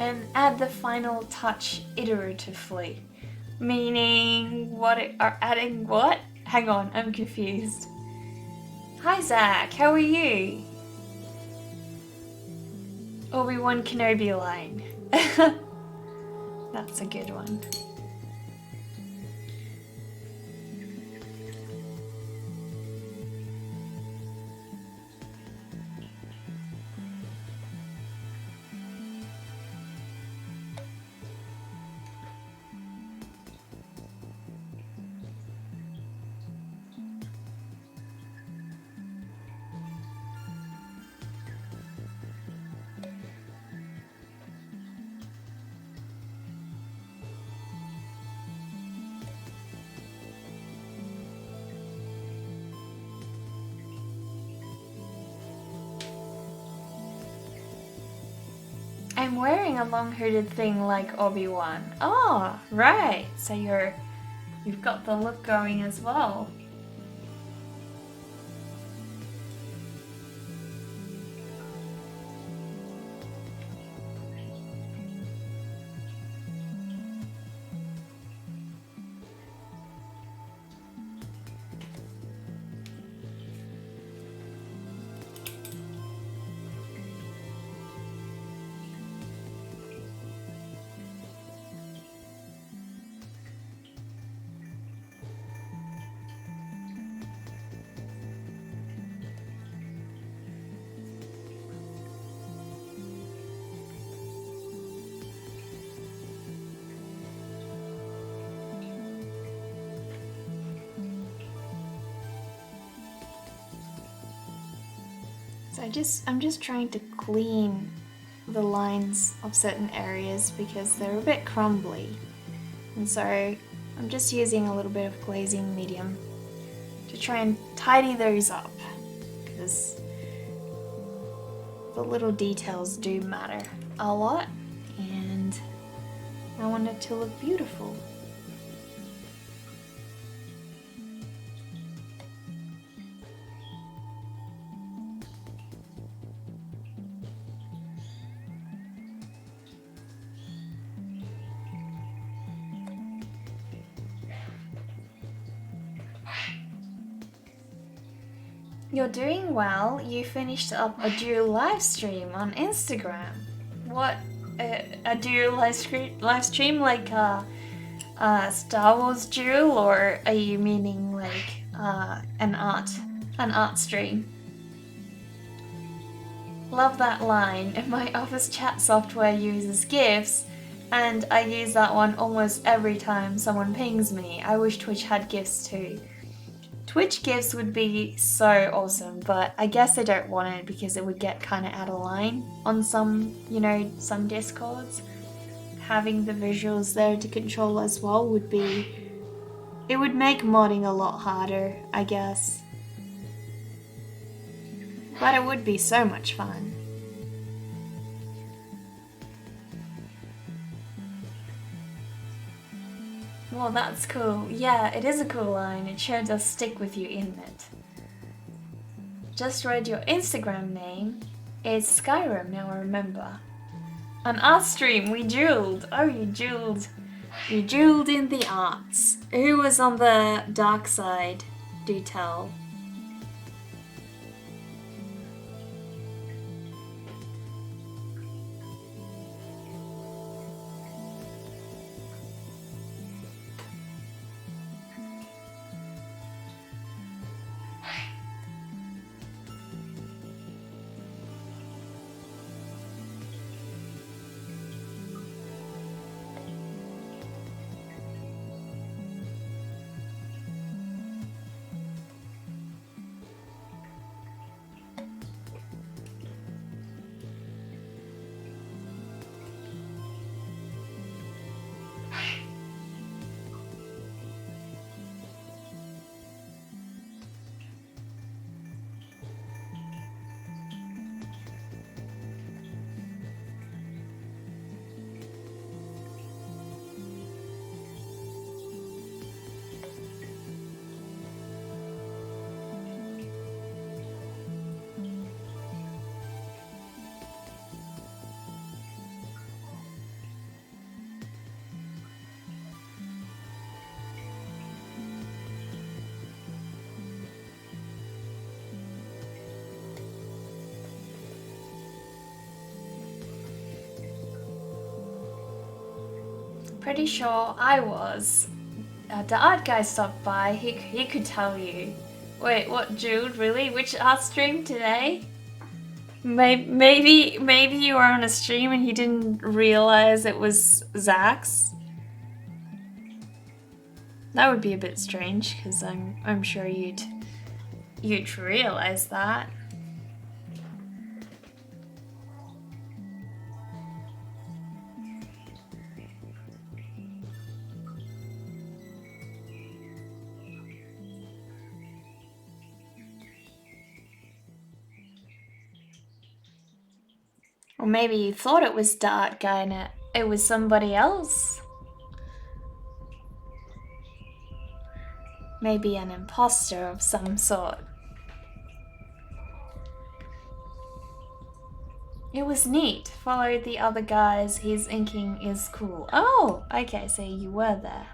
And add the final touch iteratively. Meaning, are adding what? Hang on, I'm confused. Hi Zach, how are you? Obi-Wan Kenobi line. That's a good one. I'm wearing a long hooded thing like Obi-Wan. Oh, right. So you've got the look going as well. So I'm just trying to clean the lines of certain areas because they're a bit crumbly. And so I'm just using a little bit of glazing medium to try and tidy those up, because the little details do matter a lot, and I want it to look beautiful. You're doing well. You finished up a dual live stream on Instagram. What? A dual live stream like Star Wars duel, or are you meaning like an art stream? Love that line. My office chat software uses GIFs, and I use that one almost every time someone pings me. I wish Twitch had GIFs too. Twitch gifts would be so awesome, but I guess I don't want it because it would get kind of out of line on some, some Discords. Having the visuals there to control as well would make modding a lot harder, I guess. But it would be so much fun. Well, that's cool. Yeah, it is a cool line. It sure does stick with you, isn't it? Just read your Instagram name. It's Skyrim, now I remember. On our stream, we dueled. Oh, you dueled. You dueled in the arts. Who was on the dark side? Do tell. Pretty sure I was. The art guy stopped by. He could tell you. Wait, what, Jude? Really? Which art stream today? Maybe you were on a stream and you didn't realize it was Zach's. That would be a bit strange because I'm sure you'd realize that. Or maybe you thought it was the art guy and it was somebody else. Maybe an imposter of some sort. It was neat. Follow the other guys. His inking is cool. Oh, okay, so you were there.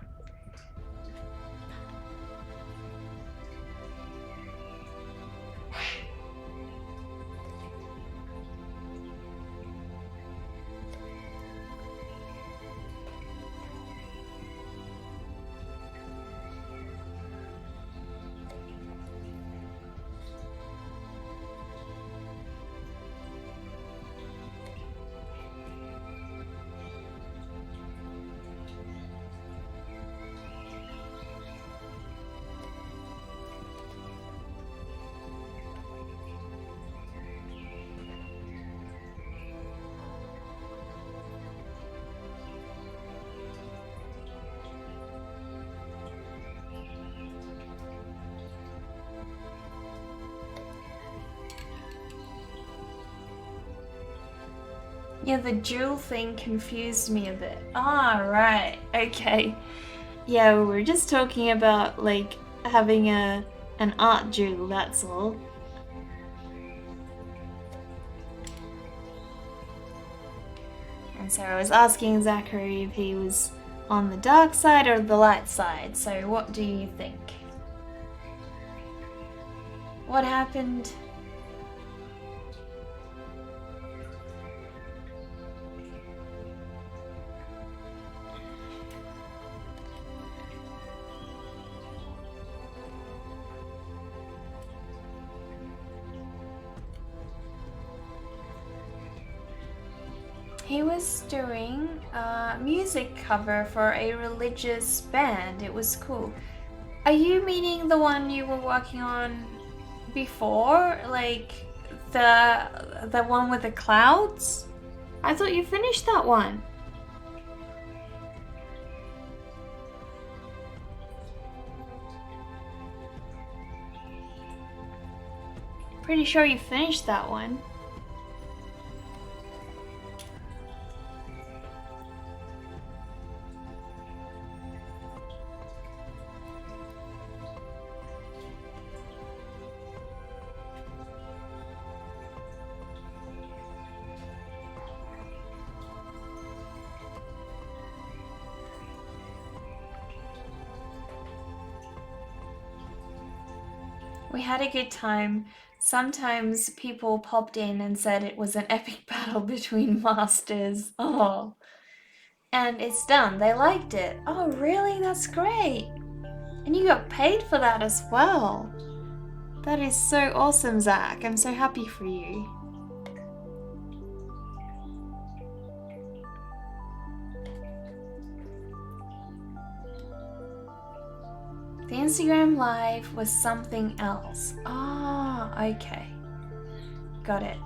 Yeah, the jewel thing confused me a bit. Ah, right. Okay. Yeah, we were just talking about, like, having an art jewel, that's all. And so I was asking Zachary if he was on the dark side or the light side. So what do you think? What happened? He was doing a music cover for a religious band. It was cool. Are you meaning the one you were working on before? Like the one with the clouds? I thought you finished that one. Pretty sure you finished that one. We had a good time. Sometimes people popped in and said it was an epic battle between masters. Oh. And it's done. They liked it. Oh, really? That's great. And you got paid for that as well. That is so awesome, Zach. I'm so happy for you. The Instagram Live was something else. Ah, okay. Got it.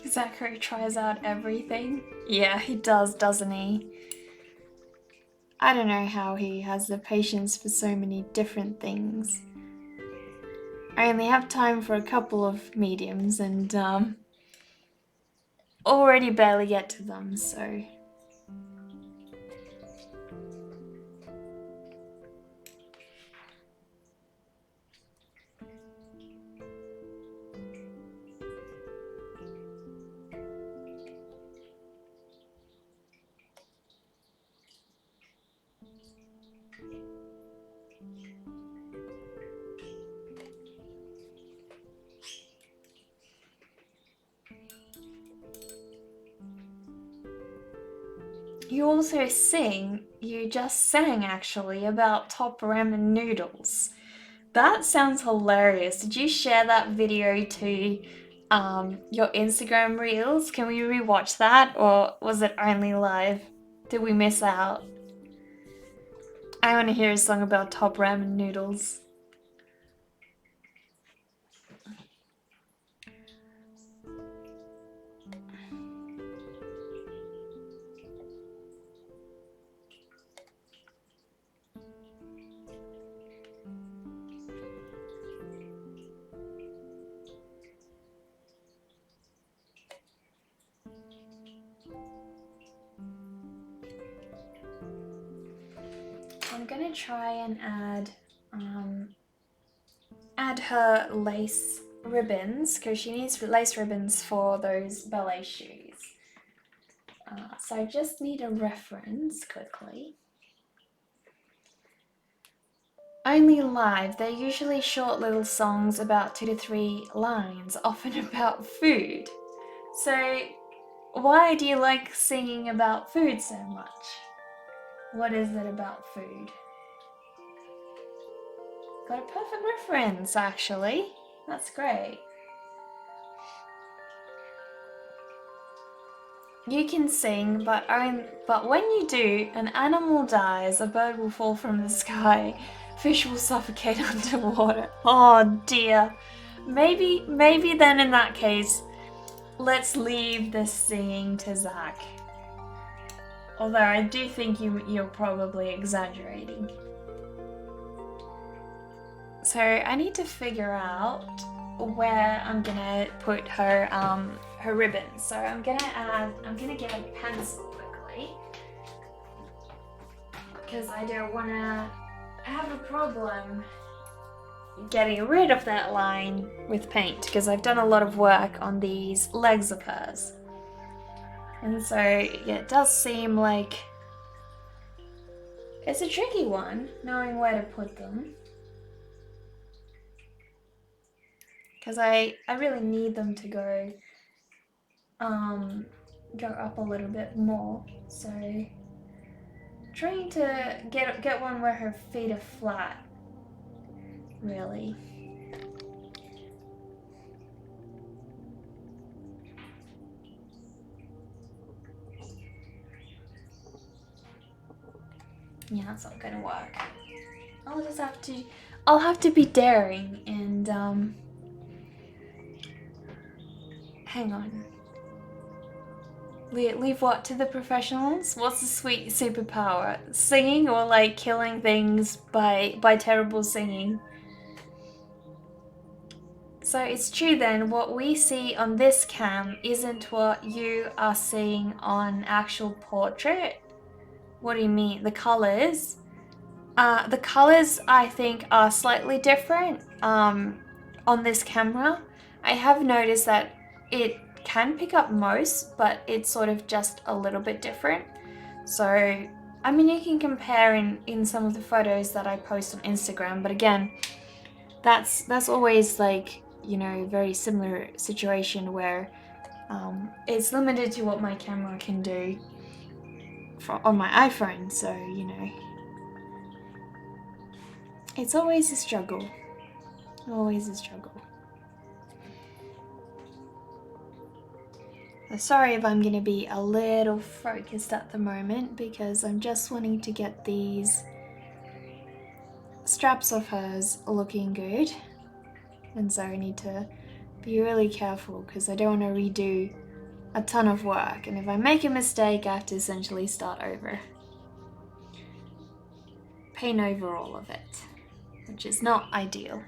Zachary tries out everything. Yeah, he does, doesn't he? I don't know how he has the patience for so many different things. I only have time for a couple of mediums and already barely get to them, so... You also sing, you just sang actually, about top ramen noodles. That sounds hilarious. Did you share that video to your Instagram reels? Can we rewatch that, or was it only live? Did we miss out? I want to hear a song about top ramen noodles. I'm gonna try and add her lace ribbons, because she needs lace ribbons for those ballet shoes. So I just need a reference quickly. Only live, they're usually short little songs about 2 to 3 lines, often about food. So why do you like singing about food so much? What is it about food? Got a perfect reference, actually. That's great. You can sing, but when you do, an animal dies, a bird will fall from the sky, fish will suffocate underwater. Oh dear. Maybe then in that case, let's leave the singing to Zach. Although I do think you're probably exaggerating. So I need to figure out where I'm gonna put her her ribbon. So I'm gonna get a pencil quickly, because I don't wanna have a problem getting rid of that line with paint, because I've done a lot of work on these legs of hers. And so yeah, it does seem like It's a tricky one, knowing where to put them. Because I really need them to go up a little bit more. So trying to get one where her feet are flat, really. Yeah, that's not gonna work. I'll have to be daring and hang on. Leave what to the professionals? What's the sweet superpower? Singing or like killing things by terrible singing? So it's true then, what we see on this cam isn't what you are seeing on actual portrait? What do you mean? The colors? The colors I think are slightly different on this camera. I have noticed that it can pick up most, but it's sort of just a little bit different. So, I mean, you can compare in some of the photos that I post on Instagram, but again, that's always like, you know, very similar situation where it's limited to what my camera can do on my iPhone, so, you know, it's always a struggle. Always a struggle. Sorry if I'm going to be a little focused at the moment because I'm just wanting to get these straps of hers looking good. And so I need to be really careful because I don't want to redo a ton of work. And if I make a mistake, I have to essentially start over. Paint over all of it, which is not ideal.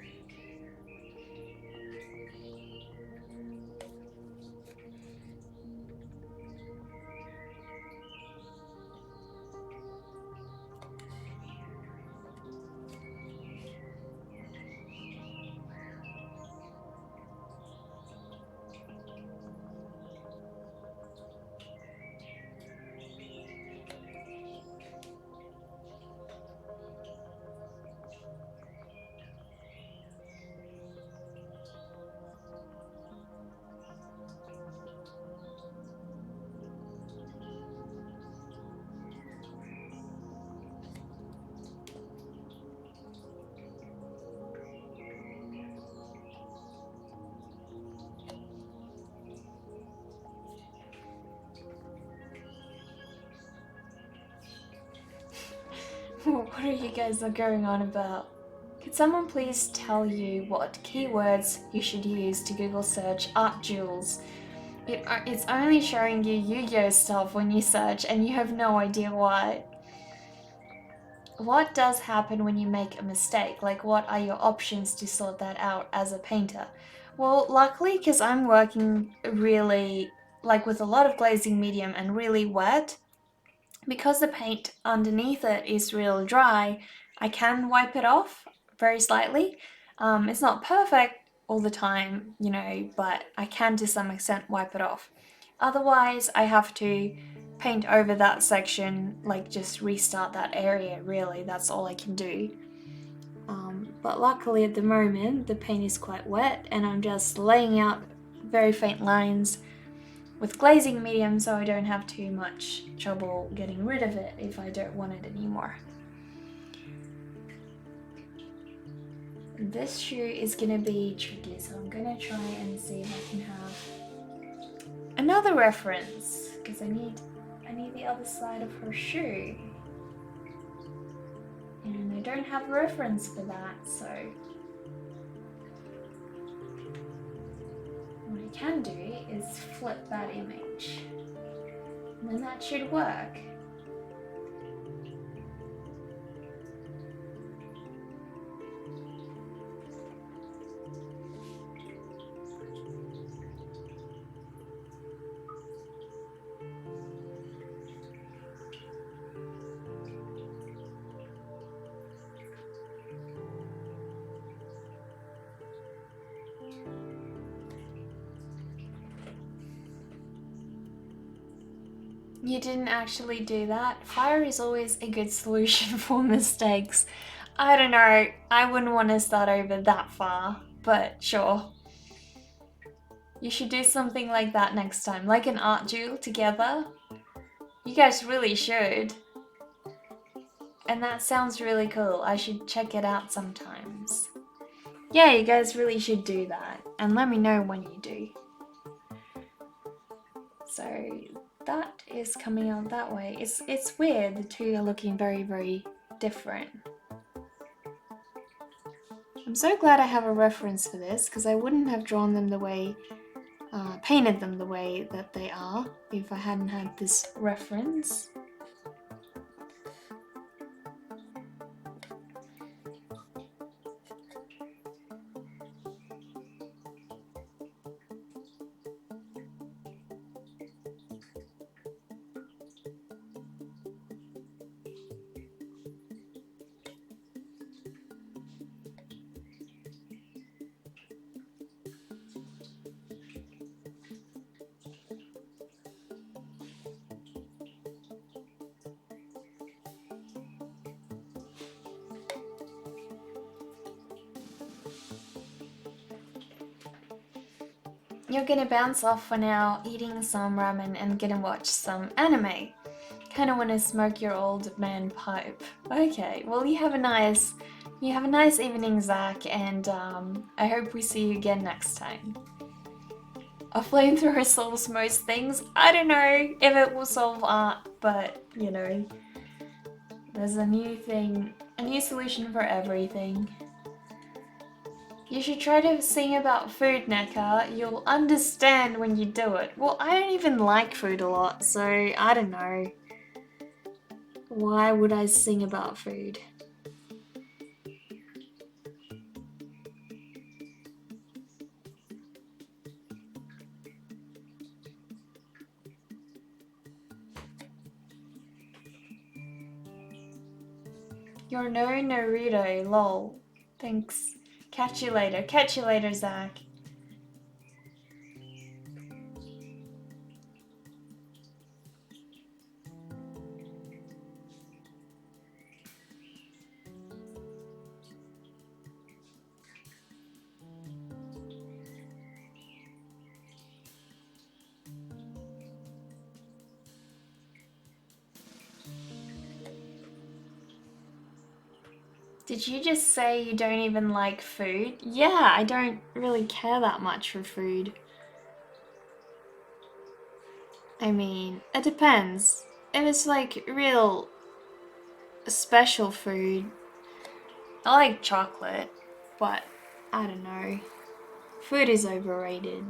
What are you guys going on about? Could someone please tell you what keywords you should use to Google search art jewels? It's only showing you Yu-Gi-Oh stuff when you search and you have no idea why. What does happen when you make a mistake? Like, what are your options to sort that out as a painter? Well, luckily, because I'm working really, like, with a lot of glazing medium and really wet, because the paint underneath it is real dry, I can wipe it off very slightly. It's not perfect all the time, you know, but I can to some extent wipe it off. Otherwise, I have to paint over that section, like just restart that area, really. That's all I can do. But luckily at the moment, the paint is quite wet and I'm just laying out very faint lines with glazing medium so I don't have too much trouble getting rid of it if I don't want it anymore. This shoe is gonna be tricky, so I'm gonna try and see if I can have another reference because I need the other side of her shoe. And I don't have a reference for that, so what I can do is flip that image. And then that should work. You didn't actually do that. Fire is always a good solution for mistakes. I don't know, I wouldn't want to start over that far, but sure. You should do something like that next time, like an art duel together. You guys really should. And that sounds really cool. I should check it out sometimes. Yeah, you guys really should do that. And let me know when you do. So that is coming out that way. It's weird, the two are looking very, very different. I'm so glad I have a reference for this, because I wouldn't have drawn them the way, painted them the way that they are if I hadn't had this reference. You're gonna bounce off for now, eating some ramen and gonna watch some anime. Kinda wanna smoke your old man pipe. Okay, well you have a nice evening, Zach, and I hope we see you again next time. A flamethrower solves most things. I don't know if it will solve art, but you know, there's a new solution for everything. You should try to sing about food, Neka. You'll understand when you do it. Well, I don't even like food a lot, so I don't know. Why would I sing about food? You're no Naruto, lol. Thanks. Catch you later, Zach. Did you just say you don't even like food? Yeah, I don't really care that much for food. I mean, it depends. If it's like real special food, I like chocolate, but I don't know. Food is overrated.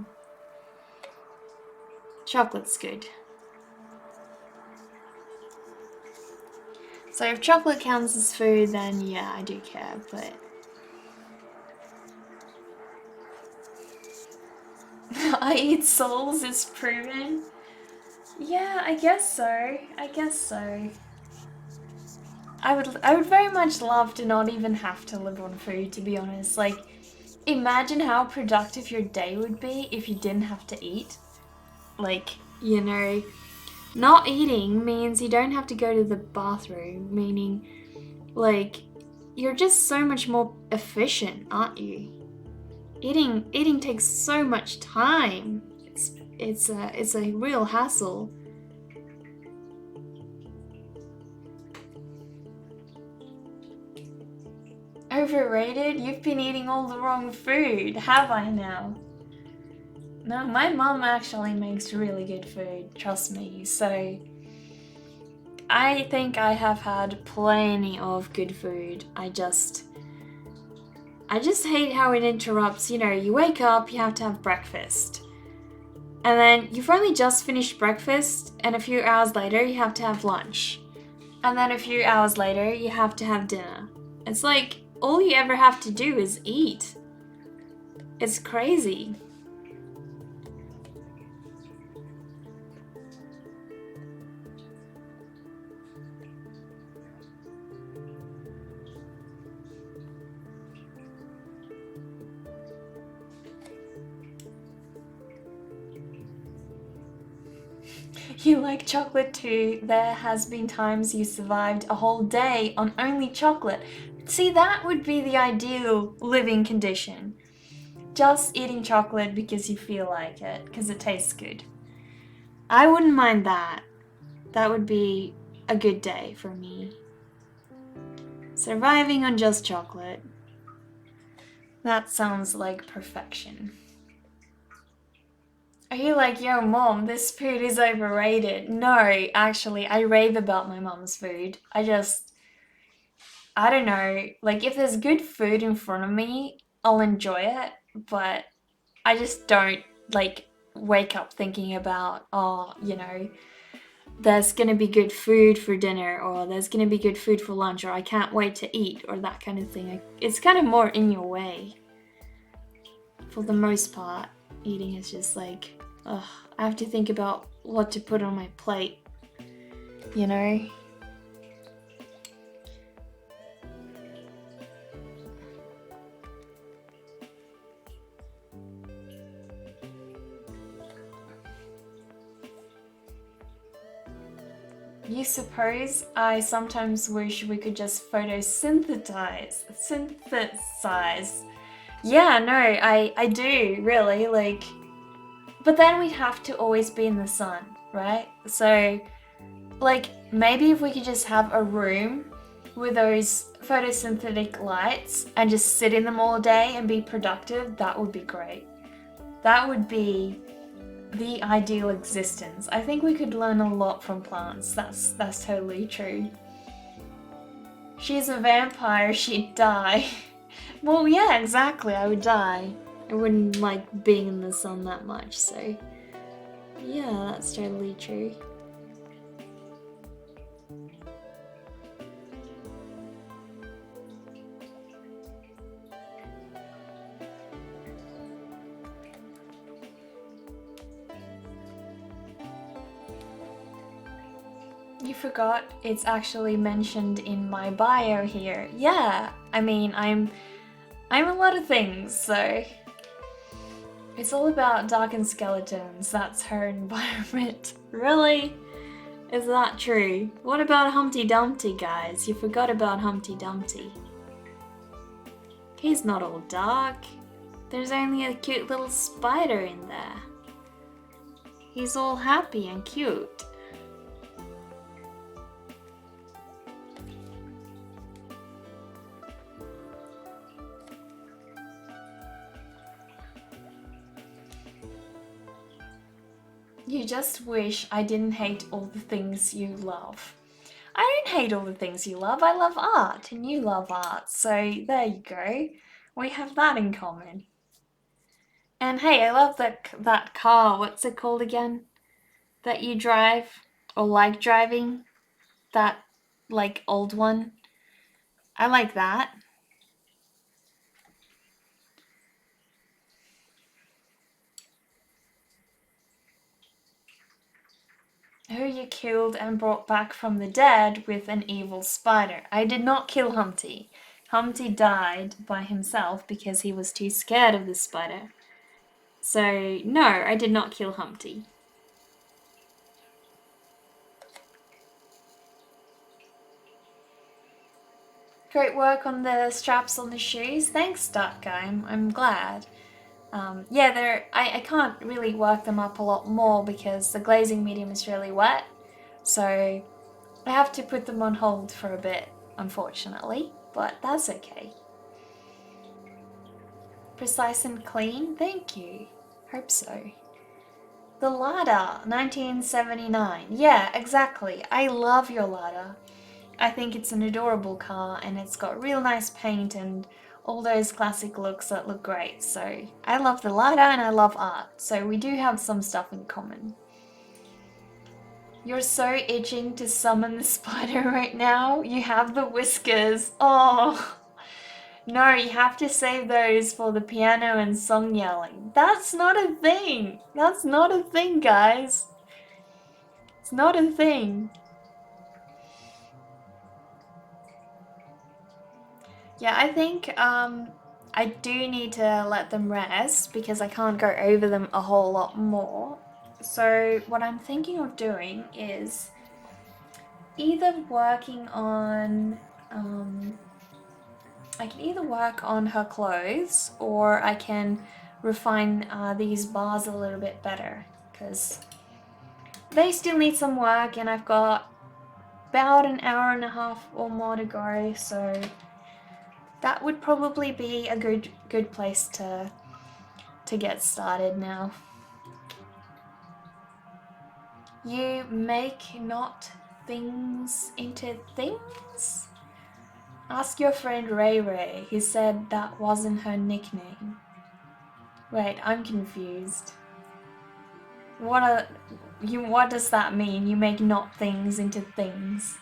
Chocolate's good. So if chocolate counts as food, then yeah, I do care, but... I eat souls is proven? Yeah, I guess so. I guess so. I would very much love to not even have to live on food, to be honest. Like, imagine how productive your day would be if you didn't have to eat. Like, you know, not eating means you don't have to go to the bathroom, meaning, like, you're just so much more efficient, aren't you? Eating takes so much time. It's a real hassle. Overrated? You've been eating all the wrong food, have I now? No, my mum actually makes really good food, trust me, so I think I have had plenty of good food. I just hate how it interrupts. You know, you wake up, you have to have breakfast. And then you've only just finished breakfast, and a few hours later you have to have lunch. And then a few hours later you have to have dinner. It's like, all you ever have to do is eat. It's crazy. You like chocolate too. There has been times you survived a whole day on only chocolate. See, that would be the ideal living condition. Just eating chocolate because you feel like it, because it tastes good. I wouldn't mind that. That would be a good day for me. Surviving on just chocolate. That sounds like perfection. Are you like, yo, mom, this food is overrated? No, actually, I rave about my mom's food. I don't know. Like, if there's good food in front of me, I'll enjoy it, but I just don't, like, wake up thinking about, there's gonna be good food for dinner, or there's gonna be good food for lunch, or I can't wait to eat, or that kind of thing. It's kind of more in your way. For the most part, eating is just like, ugh, I have to think about what to put on my plate, you know? You suppose I sometimes wish we could just photosynthesize. Synthesize. Yeah, no, I do, really, like, but then we'd have to always be in the sun, right? So, like, maybe if we could just have a room with those photosynthetic lights and just sit in them all day and be productive, that would be great. That would be the ideal existence. I think we could learn a lot from plants. That's totally true. She's a vampire, she'd die. Well, yeah, exactly, I would die. I wouldn't like being in the sun that much, so yeah, that's totally true. You forgot it's actually mentioned in my bio here. Yeah, I mean, I'm a lot of things, so it's all about darkened skeletons. That's her environment. Really? Is that true? What about Humpty Dumpty, guys? You forgot about Humpty Dumpty. He's not all dark. There's only a cute little spider in there. He's all happy and cute. You just wish I didn't hate all the things you love. I don't hate all the things you love. I love art and you love art. So there you go. We have that in common. And hey, I love that car. What's it called again? That you drive or like driving? That like old one. I like that. Who you killed and brought back from the dead with an evil spider. I did not kill Humpty. Humpty died by himself because he was too scared of the spider. So, no, I did not kill Humpty. Great work on the straps on the shoes. Thanks, Duck Guy. I'm glad. Yeah, I can't really work them up a lot more because the glazing medium is really wet. So I have to put them on hold for a bit, unfortunately. But that's okay. Precise and clean? Thank you. Hope so. The Lada, 1979. Yeah, exactly. I love your Lada. I think it's an adorable car and it's got real nice paint and all those classic looks that look great. So I love the Lada and I love art. So we do have some stuff in common. You're so itching to summon the spider right now. You have the whiskers. Oh. No, you have to save those for the piano and song yelling. That's not a thing. That's not a thing, guys. It's not a thing. Yeah, I think I do need to let them rest because I can't go over them a whole lot more. So what I'm thinking of doing is either working on, I can either work on her clothes or I can refine these bars a little bit better, because they still need some work and I've got about an hour and a half or more to go, so that would probably be a good place to get started now. You make not things into things? Ask your friend Ray Ray. He said that wasn't her nickname. Wait, I'm confused. What does that mean? You make not things into things?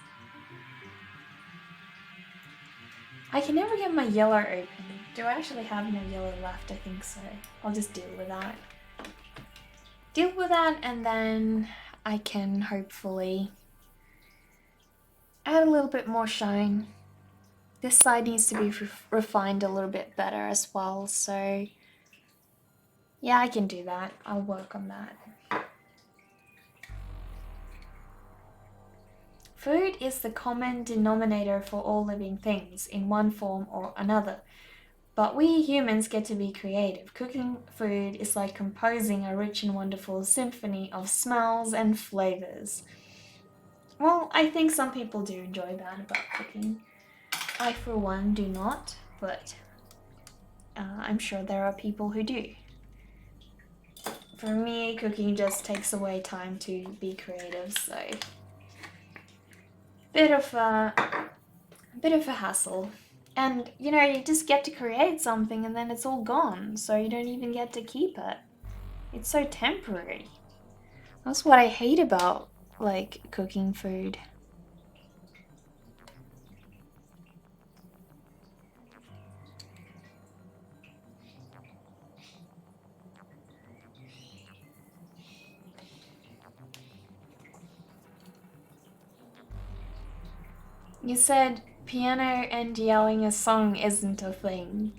I can never get my yellow open. Do I actually have no yellow left? I think so. I'll just deal with that. Deal with that, and then I can hopefully add a little bit more shine. This side needs to be refined a little bit better as well, so yeah, I can do that. I'll work on that. Food is the common denominator for all living things in one form or another. But we humans get to be creative. Cooking food is like composing a rich and wonderful symphony of smells and flavors. Well, I think some people do enjoy that about cooking. I, for one, do not, but I'm sure there are people who do. For me, cooking just takes away time to be creative, so bit of a hassle. And you just get to create something and then it's all gone, so you don't even get to keep it. It's so temporary. That's what I hate about cooking food. You said piano and yelling a song isn't a thing.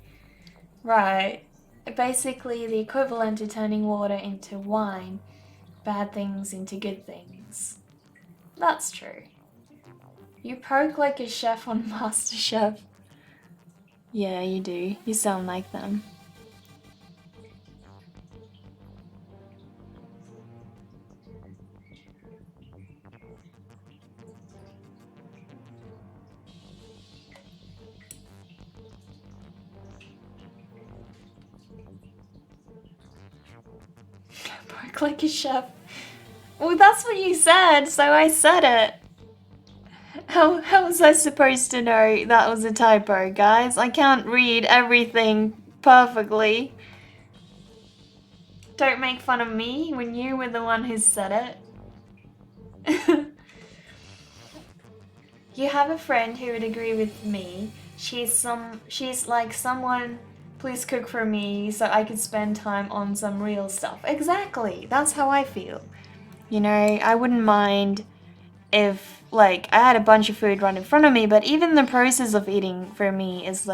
Right. Basically the equivalent to turning water into wine, bad things into good things. That's true. You poke like a chef on MasterChef. Yeah, you do. You sound like them. Poke like a chef. Well, that's what you said, so I said it. How was I supposed to know that was a typo, guys? I can't read everything perfectly. Don't make fun of me when you were the one who said it. You have a friend who would agree with me. She's like someone, please cook for me so I could spend time on some real stuff. Exactly. That's how I feel. I wouldn't mind if I had a bunch of food right in front of me, but even the process of eating for me is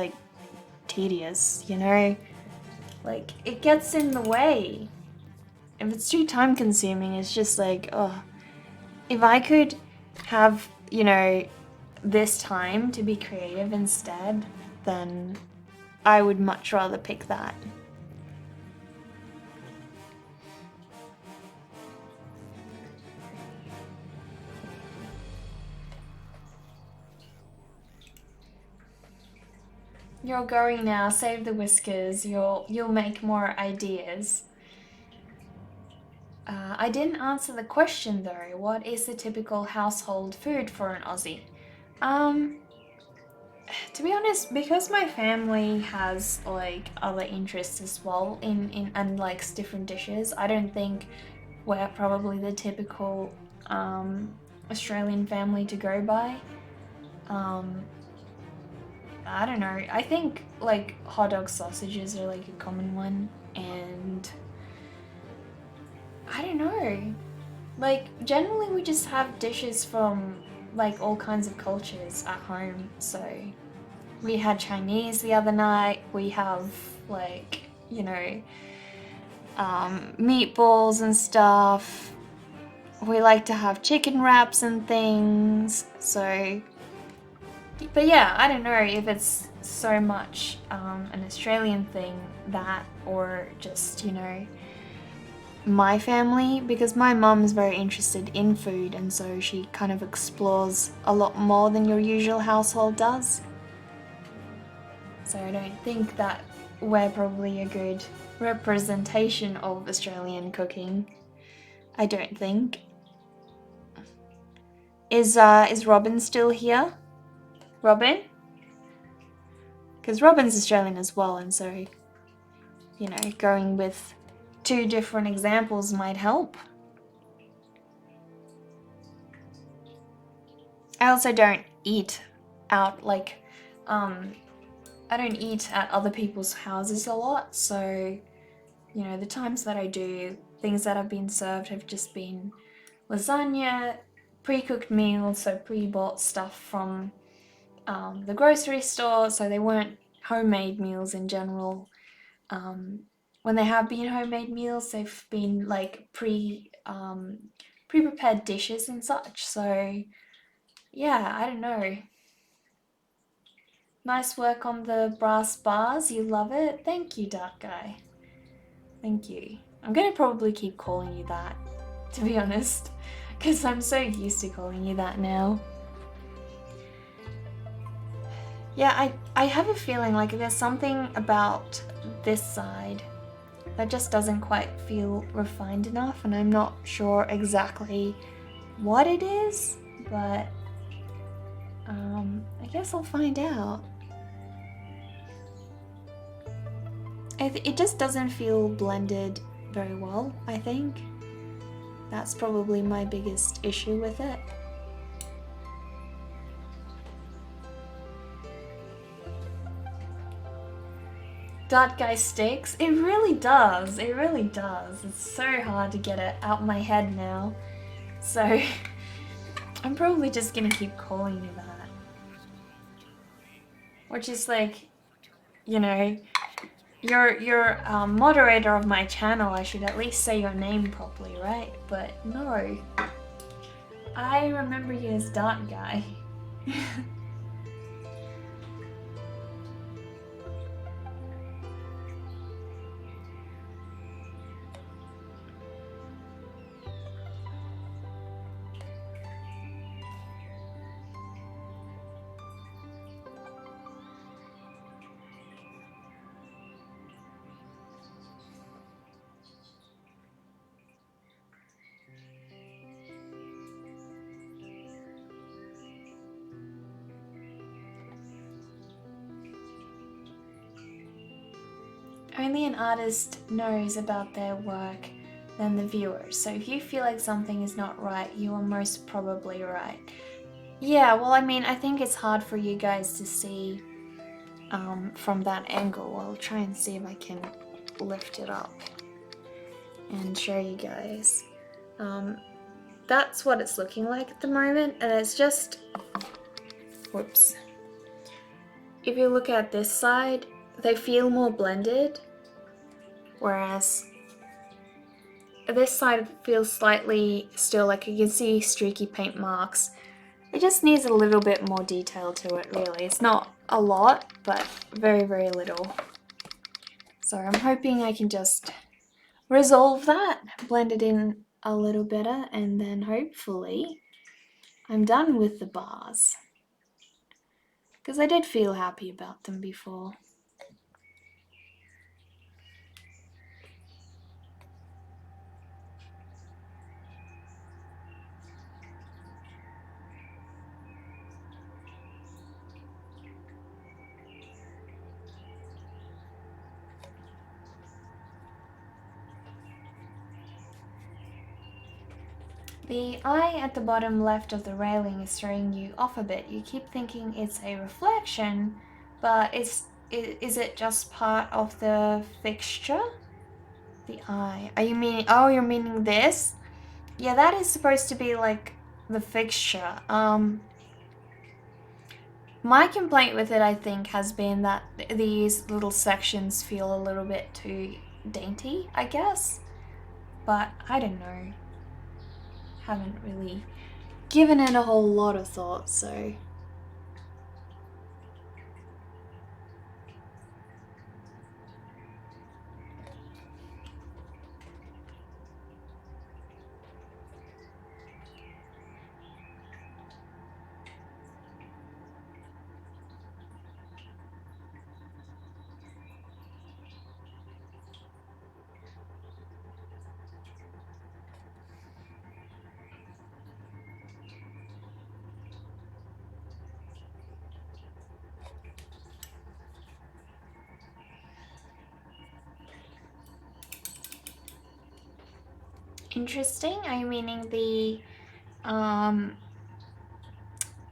tedious, it gets in the way. If it's too time consuming, it's just oh, if I could have, this time to be creative instead, then I would much rather pick that. You're going now, save the whiskers, you'll make more ideas. I didn't answer the question though. What is the typical household food for an Aussie? To be honest, because my family has other interests as well in and likes different dishes, I don't think we're probably the typical Australian family to go by. I don't know. I think hot dog sausages are a common one, and I don't know. Generally we just have dishes from all kinds of cultures at home. So we had Chinese the other night. We have meatballs and stuff. We like to have chicken wraps and things. So, but yeah, I don't know if it's so much an Australian thing, that, or just, you know, my family, because my mum's very interested in food, and so she kind of explores a lot more than your usual household does. So I don't think that we're probably a good representation of Australian cooking. I don't think. Is Robin still here? Robin? Because Robin's Australian as well, and so, you know, going with two different examples might help. I also don't eat out, like, I don't eat at other people's houses a lot, so, you know, the times that I do, things that have been served have just been lasagna, pre-cooked meals, so pre-bought stuff from the grocery store, so they weren't homemade meals in general. When they have been homemade meals, they've been like pre-prepared dishes and such, so yeah, I don't know. Nice work on the brass bars, you love it? Thank you, Dark Guy. Thank you. I'm gonna probably keep calling you that, to be honest, because I'm so used to calling you that now. Yeah, I have a feeling like there's something about this side that just doesn't quite feel refined enough, and I'm not sure exactly what it is, but I guess I'll find out. It just doesn't feel blended very well, I think. That's probably my biggest issue with it. Dark Guy sticks? It really does. It really does. It's so hard to get it out my head now. So I'm probably just gonna keep calling you that. Which is like, you know, you're a moderator of my channel. I should at least say your name properly, right? But no. I remember you as Dark Guy. Only an artist knows about their work than the viewers. So if you feel like something is not right, you are most probably right. Yeah, well, I mean, I think it's hard for you guys to see from that angle. I'll try and see if I can lift it up and show you guys. That's what it's looking like at the moment, and it's just, whoops. If you look at this side, they feel more blended, whereas this side feels slightly still, like you can see streaky paint marks. It just needs a little bit more detail to it, really. It's not a lot, but very, very little. So I'm hoping I can just resolve that, blend it in a little better, and then hopefully I'm done with the bars. Because I did feel happy about them before. The eye at the bottom left of the railing is throwing you off a bit. You keep thinking it's a reflection, but is it just part of the fixture? The eye. Are you meaning, oh, you're meaning this? Yeah, that is supposed to be like the fixture. My complaint with it, I think, has been that these little sections feel a little bit too dainty, I guess. But I don't know. Haven't really given it a whole lot of thought, so. Interesting? Are you meaning the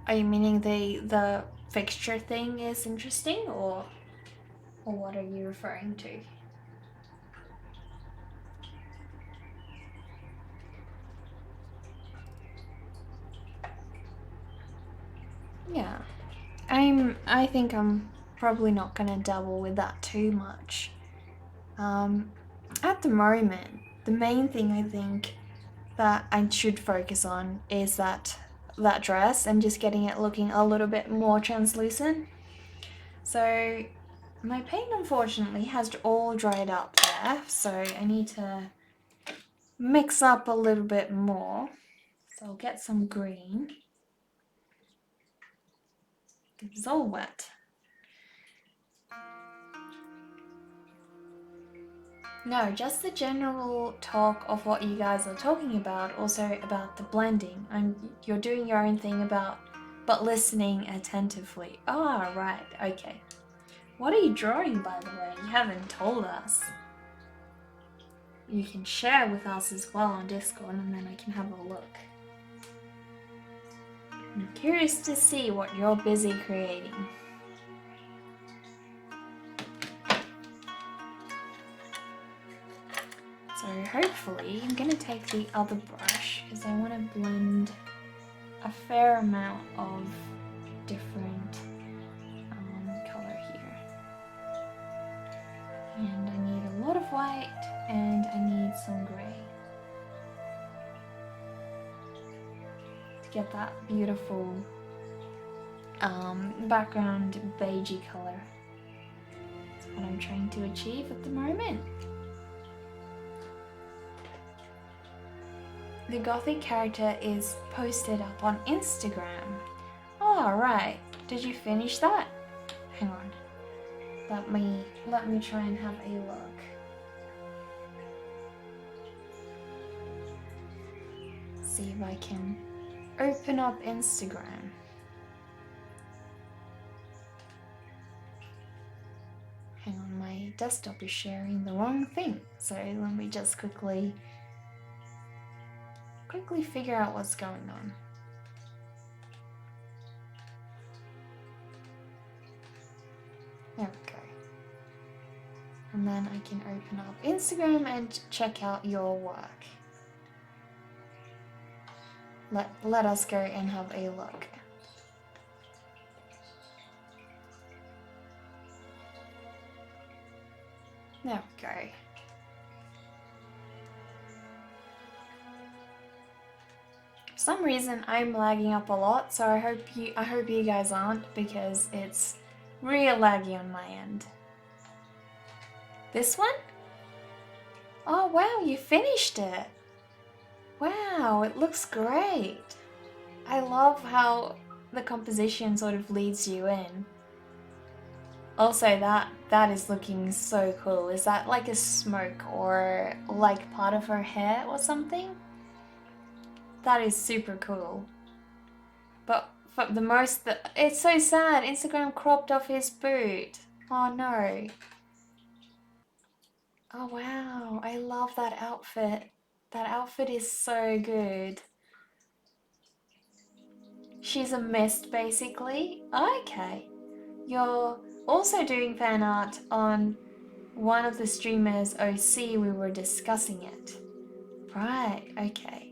the fixture thing is interesting, or what are you referring to? Yeah. I think I'm probably not gonna dabble with that too much. At the moment, the main thing I think that I should focus on is that dress and just getting it looking a little bit more translucent. So my paint unfortunately has all dried up there, so I need to mix up a little bit more. So I'll get some green. It's all wet. No, just the general talk of what you guys are talking about, also about the blending. You're doing your own thing but listening attentively. Ah, right, okay. What are you drawing, by the way? You haven't told us. You can share with us as well on Discord, and then I can have a look. I'm curious to see what you're busy creating. So hopefully, I'm going to take the other brush because I want to blend a fair amount of different color here. And I need a lot of white and I need some gray to get that beautiful background beigey color. That's what I'm trying to achieve at the moment. The gothic character is posted up on Instagram. Oh, right. Did you finish that? Hang on. Let me try and have a look. See if I can open up Instagram. Hang on, my desktop is sharing the wrong thing. So let me just quickly figure out what's going on. There we go. And then I can open up Instagram and check out your work. Let us go and have a look. There we go. For some reason I'm lagging up a lot, so I hope you guys aren't, because it's real laggy on my end. This one? Oh wow, you finished it! Wow, it looks great! I love how the composition sort of leads you in. Also, that is looking so cool. Is that like a smoke or like part of her hair or something? That is super cool. But for the most, it's so sad. Instagram cropped off his boot. Oh no. Oh wow, I love that outfit. That outfit is so good. She's a mist basically. Okay. You're also doing fan art on one of the streamers OC, we were discussing it. Right, okay.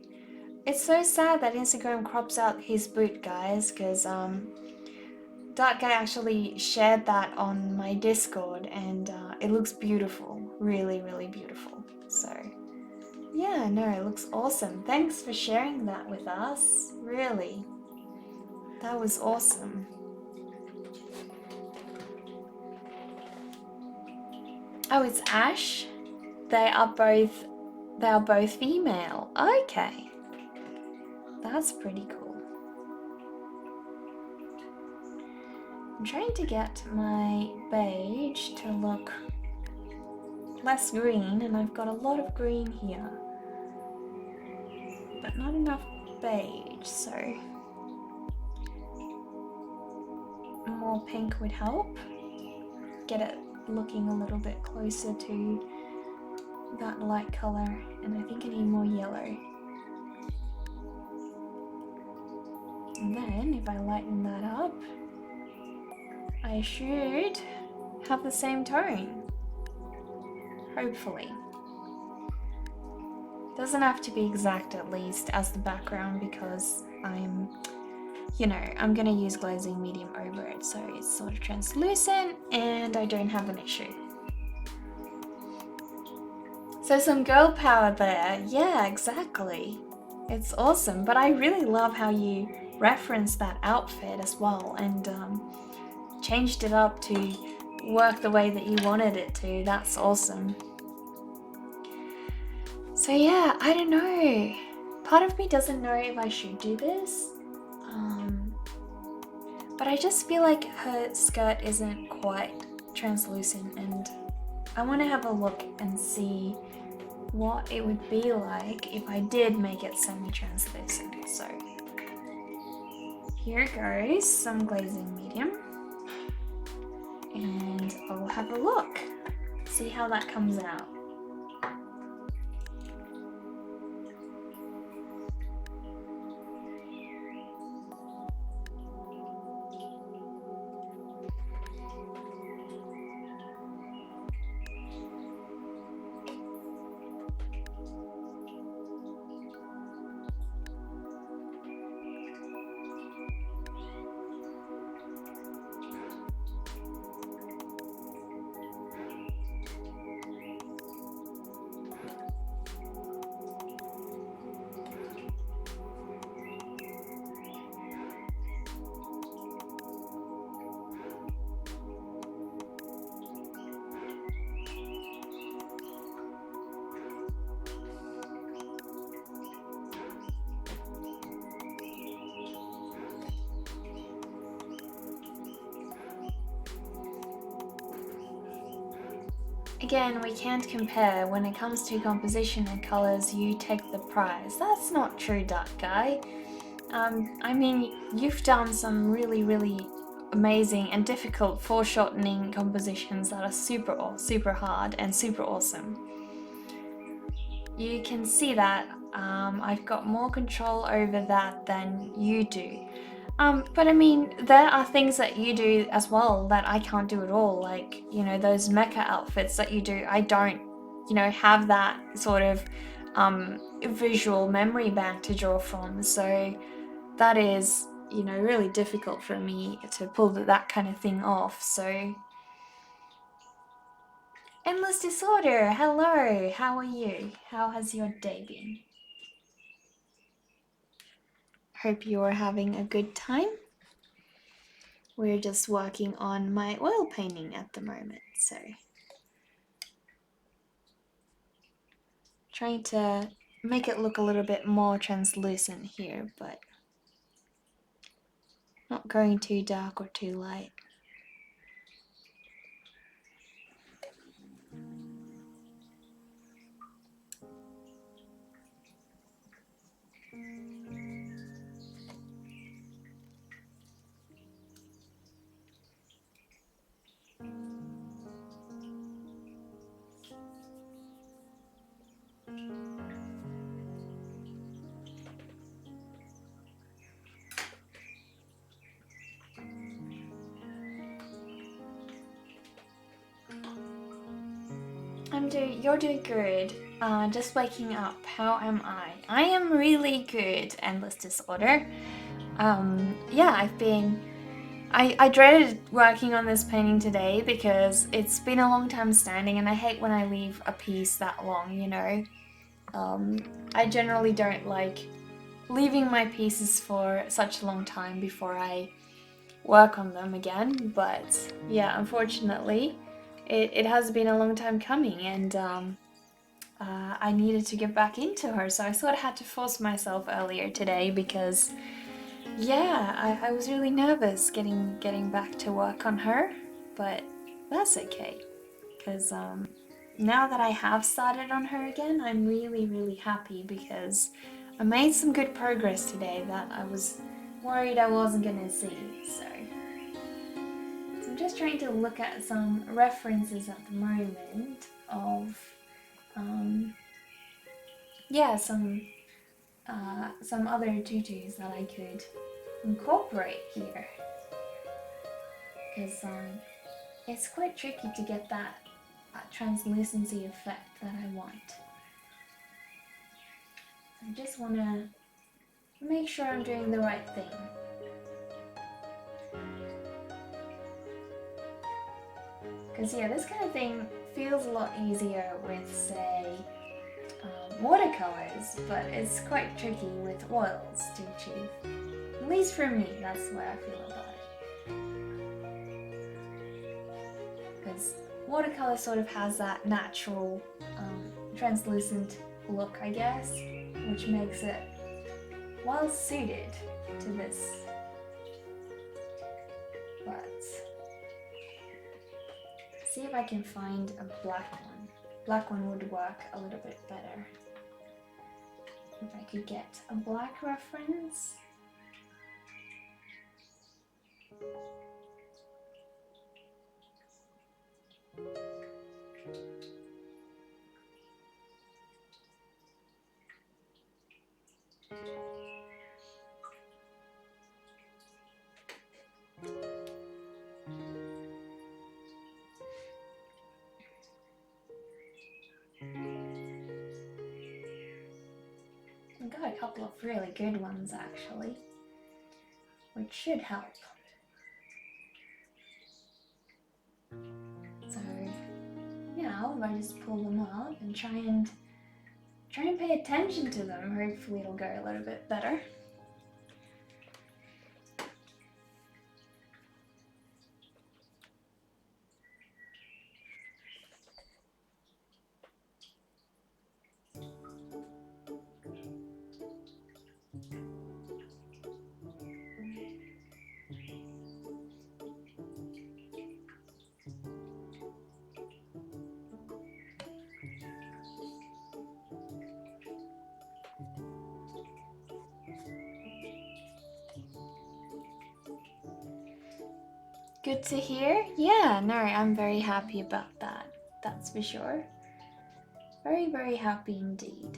It's so sad that Instagram crops out his boot, guys, because Dark Guy actually shared that on my Discord and it looks beautiful. really, really beautiful. So yeah, no, it looks awesome. Thanks for sharing that with us. Really, that was awesome. Oh, it's Ash. They are both female. Okay, that's pretty cool. I'm trying to get my beige to look less green, and I've got a lot of green here, but not enough beige, so more pink would help. Get it looking a little bit closer to that light color, and I think I need more yellow. And then if I lighten that up, I should have the same tone, hopefully. Doesn't have to be exact, at least, as the background, because I'm gonna use glazing medium over it, so it's sort of translucent and I don't have an issue. So some girl power there. Yeah, exactly. It's awesome, but I really love how you referenced that outfit as well and changed it up to work the way that you wanted it to. That's awesome. So yeah, I don't know. Part of me doesn't know if I should do this. But I just feel like her skirt isn't quite translucent, and I want to have a look and see what it would be like if I did make it semi-translucent. So here goes some glazing medium, and I'll have a look, see how that comes out. Again, we can't compare. When it comes to composition and colors, you take the prize. That's not true, Dark Guy. I mean, you've done some really, really amazing and difficult foreshortening compositions that are super hard and super awesome. You can see that I've got more control over that than you do. But I mean, there are things that you do as well that I can't do at all. Like, those mecha outfits that you do, I don't, have that sort of visual memory bank to draw from. So that is, really difficult for me to pull that kind of thing off. So, Endless Disorder, hello, how are you? How has your day been? Hope you're having a good time. We're just working on my oil painting at the moment, so trying to make it look a little bit more translucent here, but not going too dark or too light. You're doing good. Just waking up. How am I? I am really good, Endless Disorder. Yeah, I dreaded working on this painting today because it's been a long time standing and I hate when I leave a piece that long, you know. I generally don't like leaving my pieces for such a long time before I work on them again, but yeah, unfortunately it has been a long time coming, and I needed to get back into her, so I sort of had to force myself earlier today because yeah, I was really nervous getting back to work on her, but that's okay because now that I have started on her again, I'm really happy because I made some good progress today that I was worried I wasn't gonna see. So I'm just trying to look at some references at the moment of yeah, some other tutus that I could incorporate here, because it's quite tricky to get that translucency effect that I want. I just want to make sure I'm doing the right thing. Because yeah, this kind of thing feels a lot easier with, say, watercolors, but it's quite tricky with oils to achieve. At least for me, that's the way I feel about it. Because watercolor sort of has that natural translucent look, I guess, which makes it well suited to this. But see if I can find a black one. Black one would work a little bit better. If I could get a black reference. I've got a couple of really good ones actually, which should help. So now if I just pull them up and try and pay attention to them, hopefully it'll go a little bit better. Good to hear. Yeah, no, I'm very happy about that. That's for sure. Very happy indeed.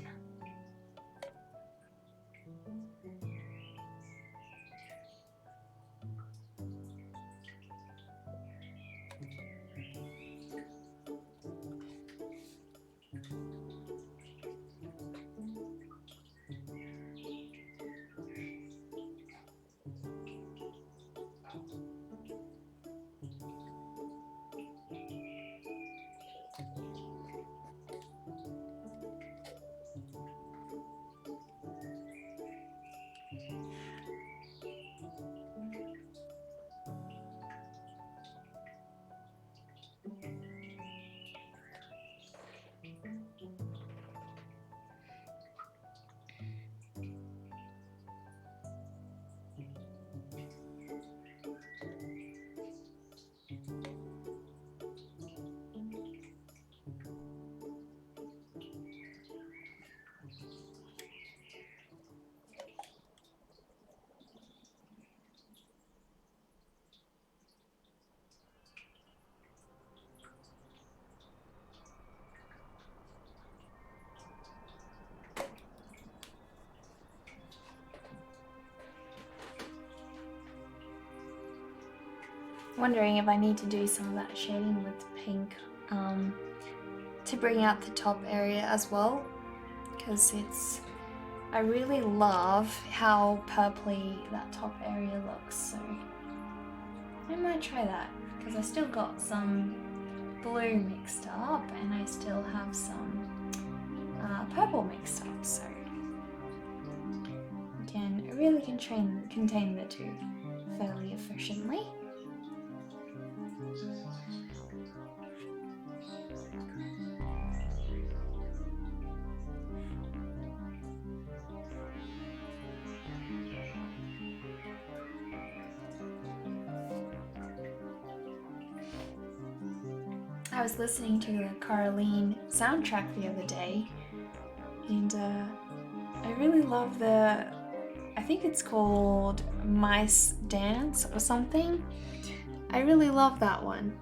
Wondering if I need to do some of that shading with pink to bring out the top area as well, because I really love how purpley that top area looks. So I might try that because I still got some blue mixed up and I still have some purple mixed up, so you can really contain the two fairly efficiently. I was listening to the Caroline soundtrack the other day, and I really love I think it's called Mice Dance or something. I really love that one.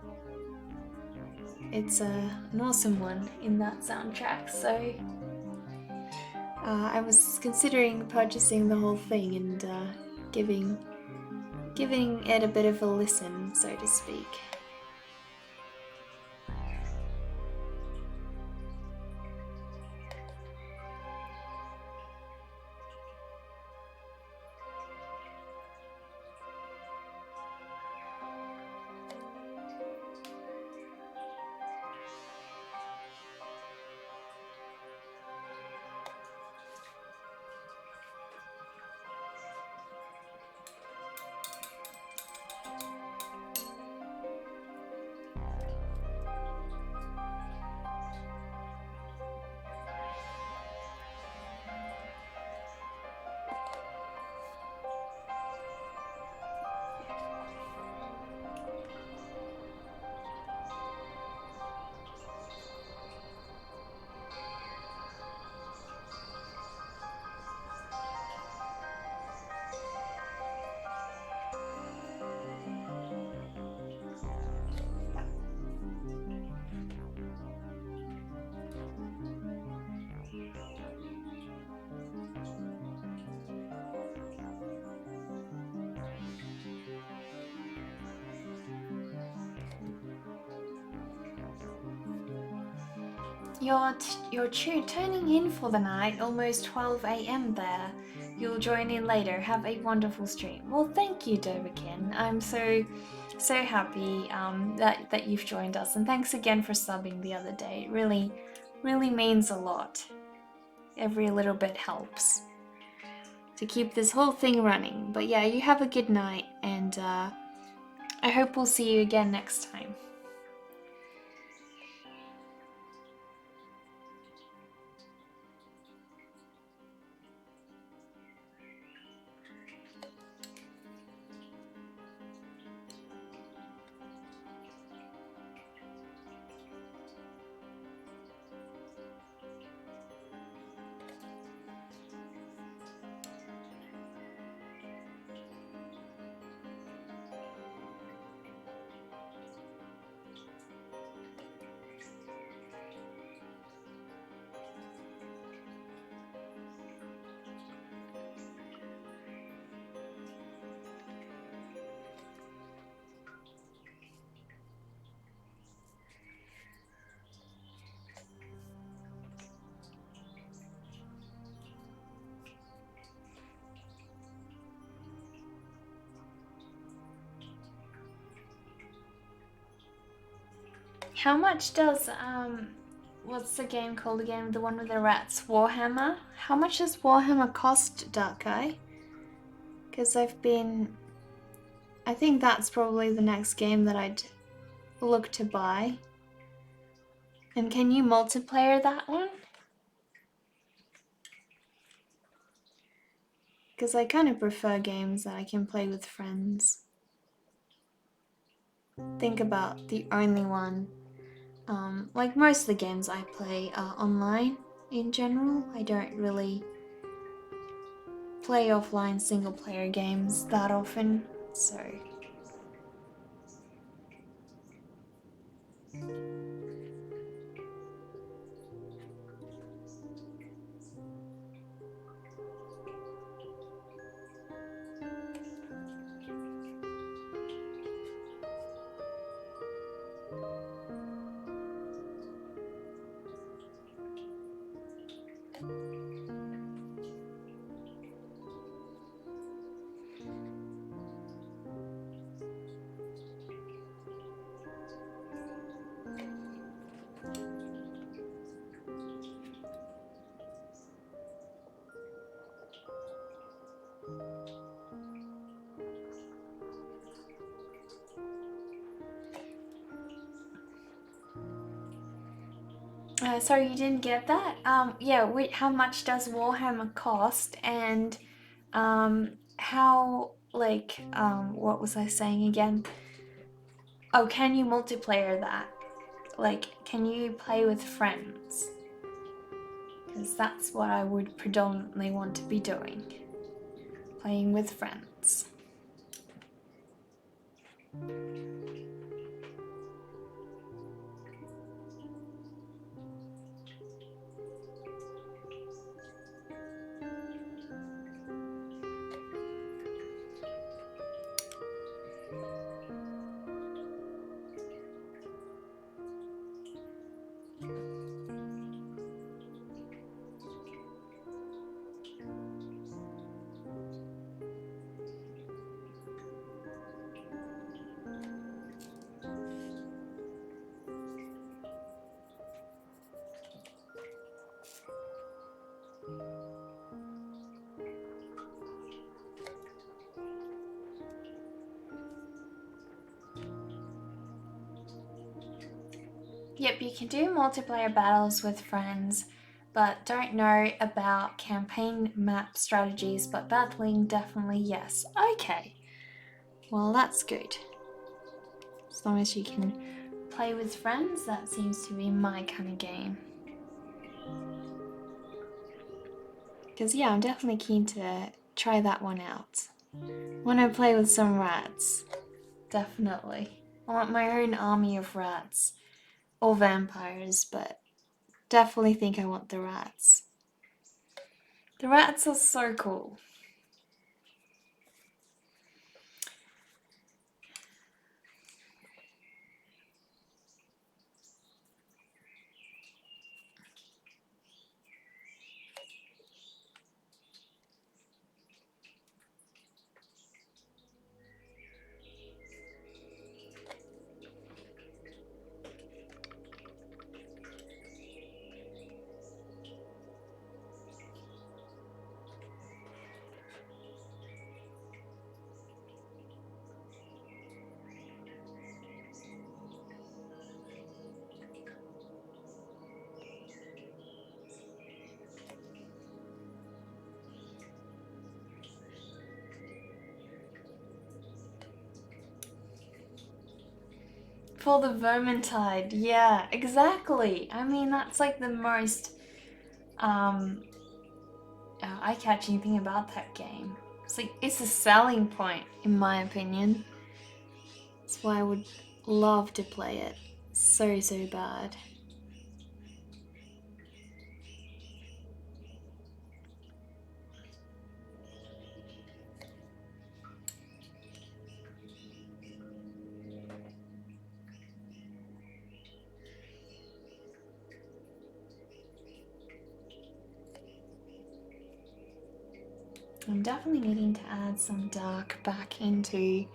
It's an awesome one in that soundtrack, so I was considering purchasing the whole thing and giving it a bit of a listen, so to speak. You're tuning in for the night, almost 12 a.m. there. You'll join in later. Have a wonderful stream. Well, thank you, Dovakin. I'm so happy that you've joined us, and thanks again for subbing the other day. It really means a lot. Every little bit helps to keep this whole thing running. But yeah, you have a good night, and I hope we'll see you again next time. How much does what's the game called again? The one with the rats, Warhammer? How much does Warhammer cost, Dark Guy? Because I think that's probably the next game that I'd look to buy. And can you multiplayer that one? Because I kind of prefer games that I can play with friends. Think about the only one. Like most of the games I play are online in general. I don't really play offline single player games that often, so Sorry, you didn't get that? Yeah, how much does Warhammer cost, and how, like, what was I saying again? Oh, can you multiplayer that? Like, can you play with friends? Because that's what I would predominantly want to be doing. Playing with friends. Yep, you can do multiplayer battles with friends, but don't know about campaign map strategies, but battling definitely yes. Okay, well that's good. As long as you can play with friends, that seems to be my kind of game. Because yeah, I'm definitely keen to try that one out. Want to play with some rats, definitely. I want my own army of rats. Or vampires, but definitely think I want the rats. The rats are so cool. For the Vermintide, yeah, exactly. I mean, that's like the most eye-catching thing about that game. It's like, it's a selling point, in my opinion. That's why I would love to play it so bad. I'm definitely needing to add some dark back into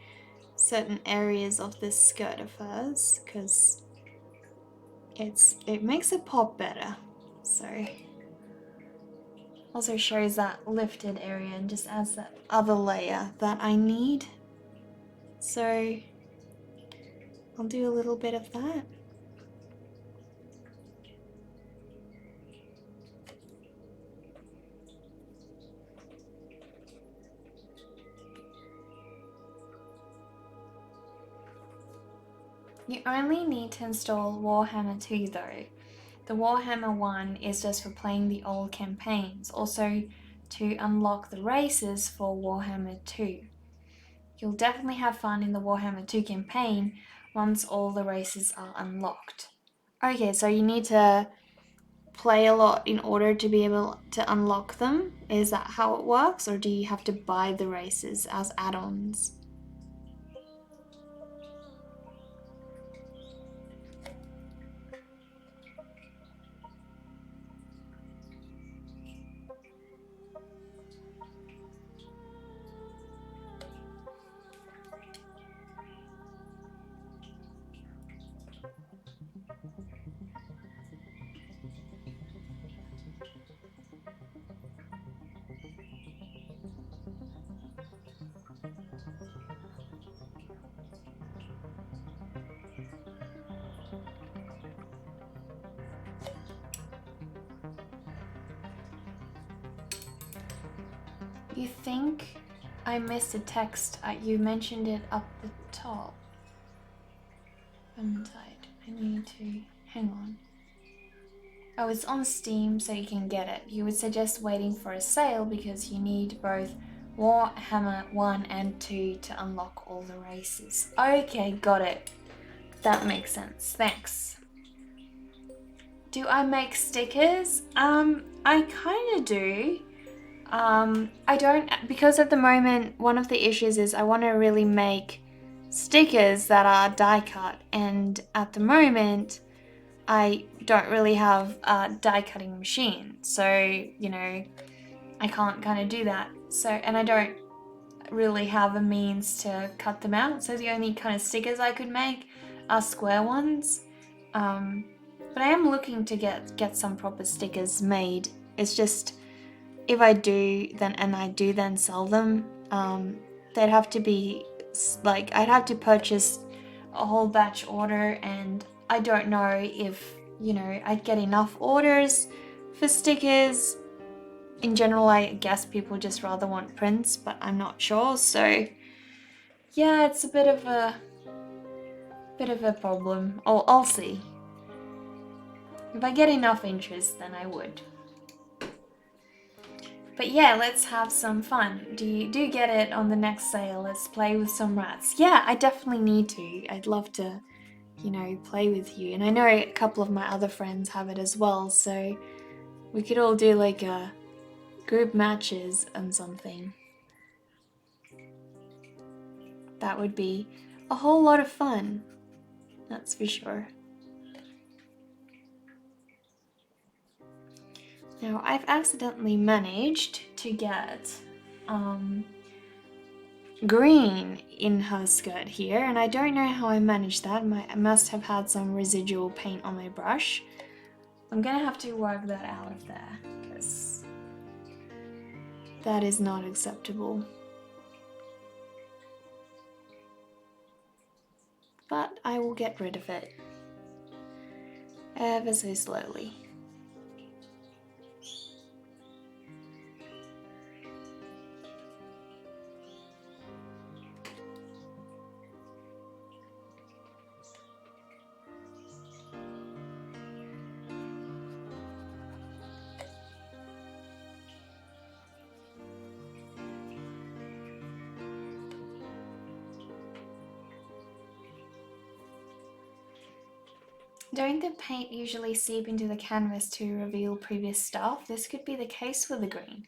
certain areas of this skirt of hers, because it makes it pop better. So also shows that lifted area and just adds that other layer that I need. So I'll do a little bit of that. You only need to install Warhammer 2 though. The Warhammer 1 is just for playing the old campaigns, also to unlock the races for Warhammer 2. You'll definitely have fun in the Warhammer 2 campaign once all the races are unlocked. Okay, so you need to play a lot in order to be able to unlock them? Is that how it works, or do you have to buy the races as add-ons? you think I missed a text? You mentioned it up the top. Vermintide. I need to... hang on. Oh, it's on Steam, so you can get it. You would suggest waiting for a sale because you need both Warhammer 1 and 2 to unlock all the races. Okay, got it. That makes sense. Thanks. Do I make stickers? I kind of do. I don't, because at the moment, one of the issues is I want to really make stickers that are die cut, and at the moment, I don't really have a die cutting machine, so, you know, I can't kind of do that. So, and I don't really have a means to cut them out, so the only kind of stickers I could make are square ones. But I am looking to get some proper stickers made. It's just, if I do then, and I do then sell them, they'd have to be like, I'd have to purchase a whole batch order, and I don't know if, you know, I'd get enough orders for stickers. In general, I guess people just rather want prints, but I'm not sure. So yeah, it's a bit of a problem. I'll see. If I get enough interest, then I would. But yeah, let's have some fun. Do you get it on the next sale? Let's play with some rats. Yeah, I definitely need to. I'd love to, you know, play with you. And I know a couple of my other friends have it as well, so we could all do like a group matches and something. That would be a whole lot of fun. That's for sure. Now, I've accidentally managed to get green in her skirt here, and I don't know how I managed that. I must have had some residual paint on my brush. I'm gonna have to work that out of there, because that is not acceptable. But I will get rid of it ever so slowly. Don't the paint usually seep into the canvas to reveal previous stuff? This could be the case with the green.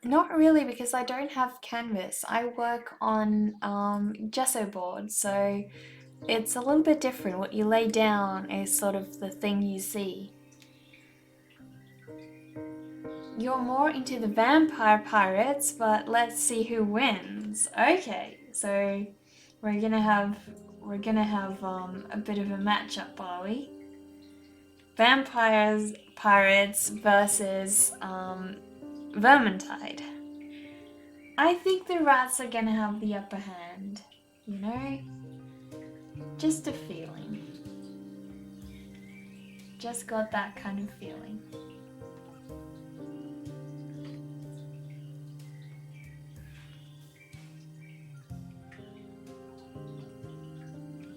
Not really, because I don't have canvas. I work on gesso board, so it's a little bit different. What you lay down is sort of the thing you see. You're more into the vampire pirates, but let's see who wins. Okay, so we're gonna have a bit of a matchup, are we? Vampires, pirates versus Vermintide. I think the rats are gonna have the upper hand, you know? Just a feeling. Just got that kind of feeling.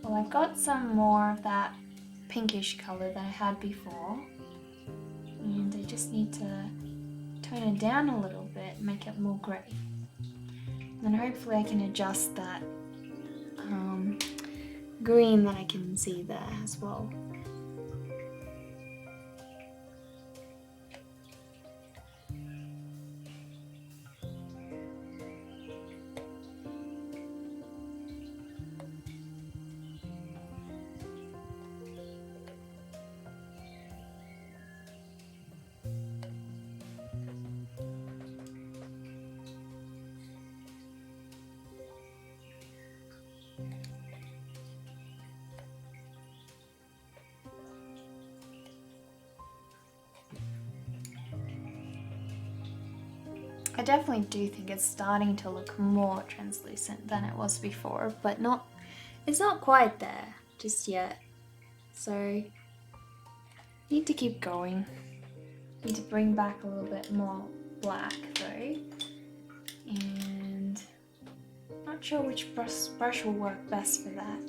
Well, I've got some more of that pinkish color that I had before, and I just need to tone it down a little bit, make it more grey. Then hopefully I can adjust that green that I can see there as well. I definitely do think it's starting to look more translucent than it was before, but it's not quite there just yet. So, need to keep going. Need to bring back a little bit more black though. And not sure which brush will work best for that.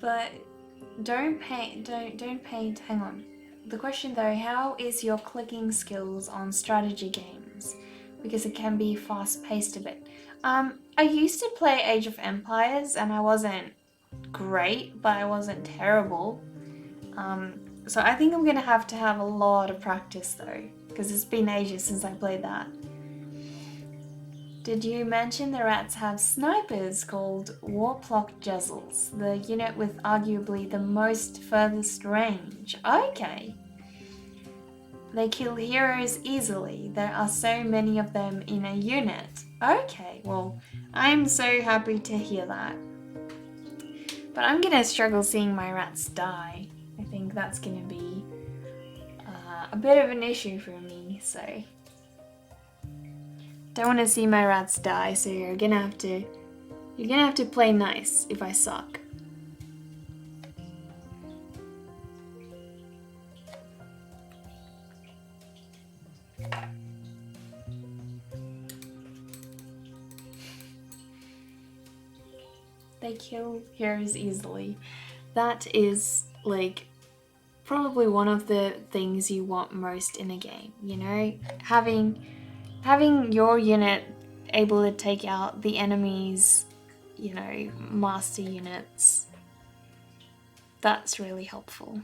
But don't paint, hang on. The question though, how is your clicking skills on strategy games? Because it can be fast paced a bit. I used to play Age of Empires and I wasn't great, but I wasn't terrible. So I think I'm gonna have to have a lot of practice though, because it's been ages since I played that. Did you mention the rats have snipers called Warplock Jezzles, the unit with arguably the most furthest range? Okay. They kill heroes easily. There are so many of them in a unit. Okay, well, I'm so happy to hear that. But I'm gonna struggle seeing my rats die. I think that's gonna be a bit of an issue for me, so don't want to see my rats die, so you're gonna have to play nice if I suck. They kill heroes easily. That is like probably one of the things you want most in a game, you know? Having your unit able to take out the enemy's, you know, master units. That's really helpful.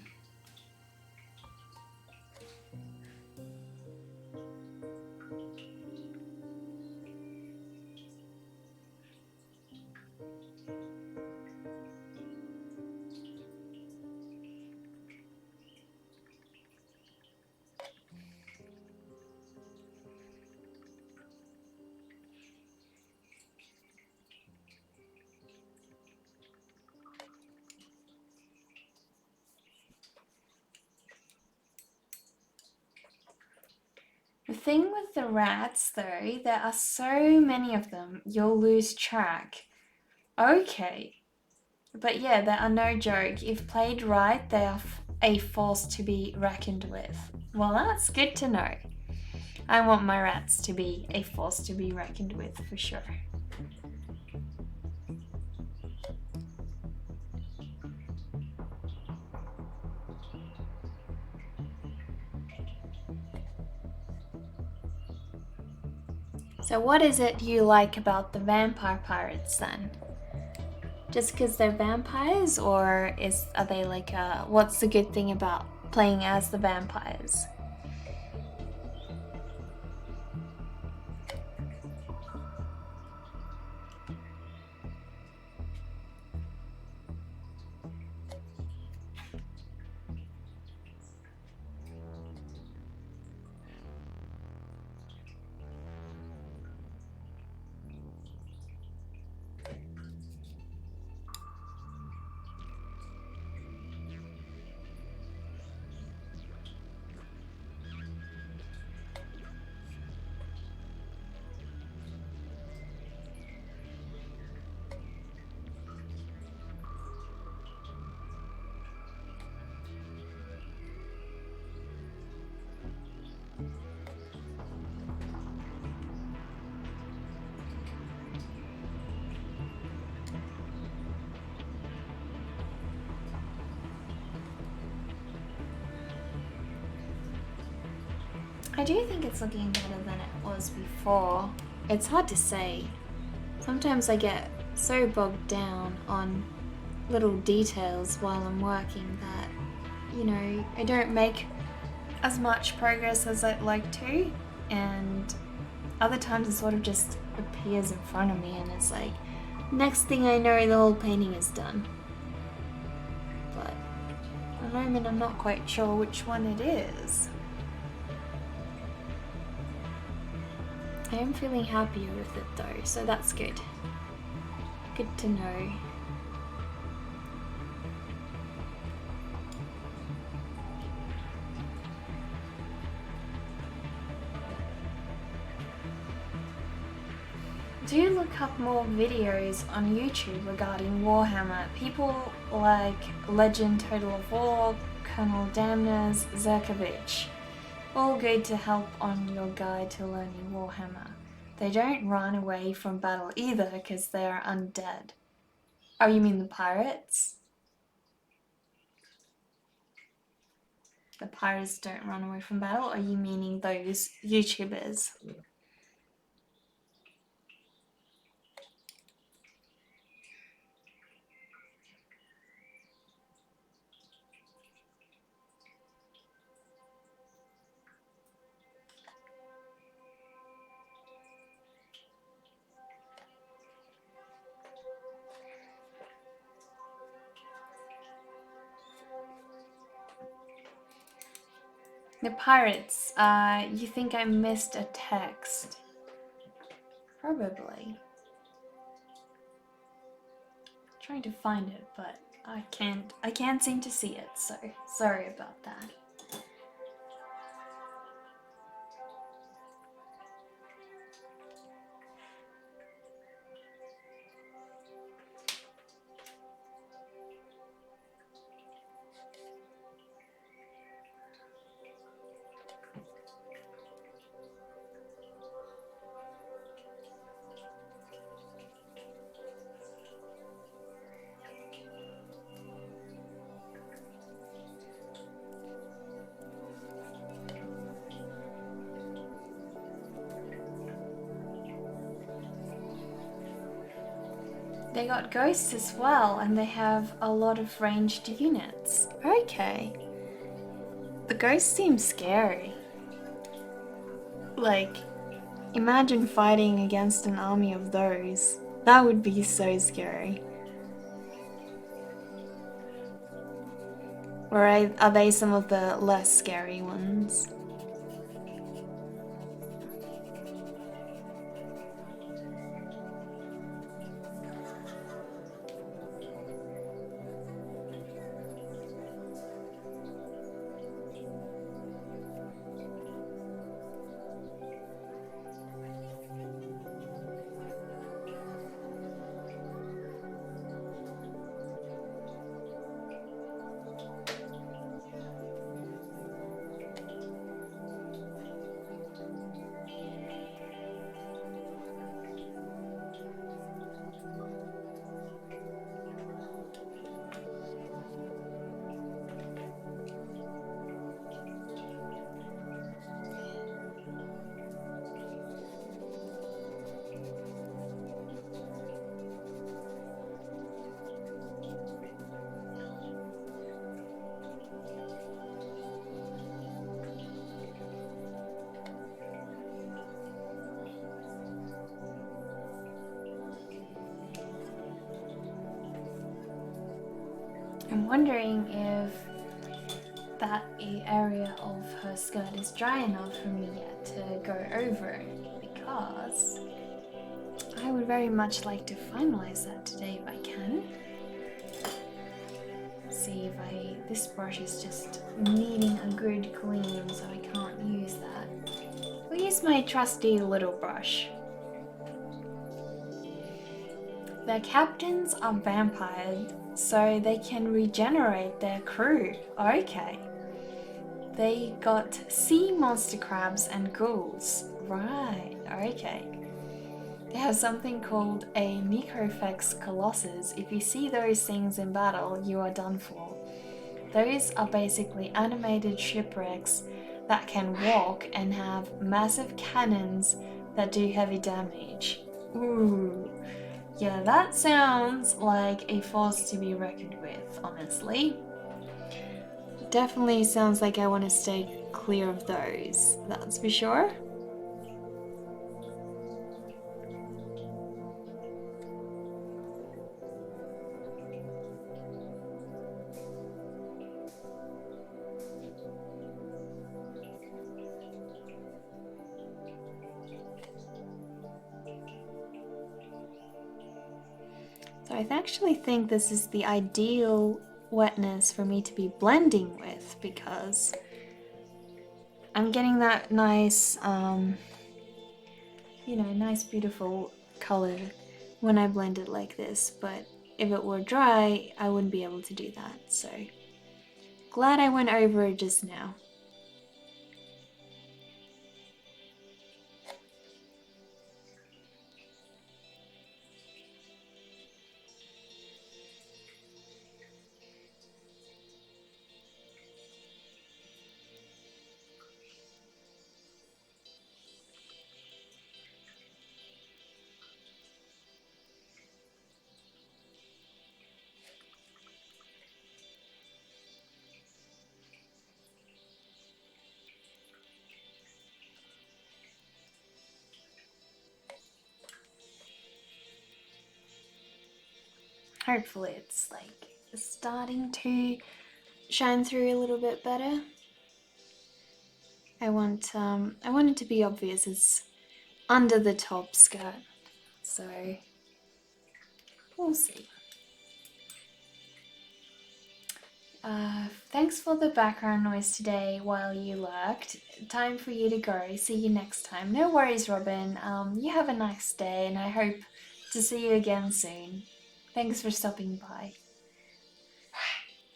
The thing with the rats though, there are so many of them, you'll lose track. Okay. But yeah, they are no joke. If played right, they are a force to be reckoned with. Well, that's good to know. I want my rats to be a force to be reckoned with for sure. So what is it you like about the vampire pirates then? Just because they're vampires, or are they like what's the good thing about playing as the vampires? I do think it's looking better than it was before. It's hard to say. Sometimes I get so bogged down on little details while I'm working that, you know, I don't make as much progress as I'd like to, and other times it sort of just appears in front of me and it's like, next thing I know, the whole painting is done. But at the moment I'm not quite sure which one it is. I am feeling happier with it though, so that's good. Good to know. Do look up more videos on YouTube regarding Warhammer. People like Legend Total of War, Colonel Damners, Zerkovich. all good to help on your guide to learning Warhammer. They don't run away from battle either because they are undead. Oh, you mean the pirates? The pirates don't run away from battle? Or are you meaning those YouTubers? The pirates, you think I missed a text? Probably. Trying to find it, but I can't seem to see it, so sorry about that. They got ghosts as well, and they have a lot of ranged units. Okay. The ghosts seem scary. Like, imagine fighting against an army of those. That would be so scary. Or are they some of the less scary ones? I'm wondering if that area of her skirt is dry enough for me yet to go over, because I would very much like to finalize that today if I can. See if this brush is just needing a good clean, so I can't use that. We'll use my trusty little brush. Their captains are vampires, so they can regenerate their crew. Okay. They got sea monster crabs and ghouls. Right, okay. They have something called a Necrophex Colossus. If you see those things in battle, you are done for. Those are basically animated shipwrecks that can walk and have massive cannons that do heavy damage. Ooh. Yeah, that sounds like a force to be reckoned with, honestly. Definitely sounds like I want to stay clear of those, that's for sure. So I actually think this is the ideal wetness for me to be blending with, because I'm getting that nice, nice beautiful color when I blend it like this, but if it were dry, I wouldn't be able to do that, so glad I went over it just now. hopefully it's like starting to shine through a little bit better. I want it to be obvious it's under the top skirt, so we'll see. Thanks for the background noise today while you lurked. Time for you to go. See you next time. No worries, Robin. You have a nice day, and I hope to see you again soon. Thanks for stopping by.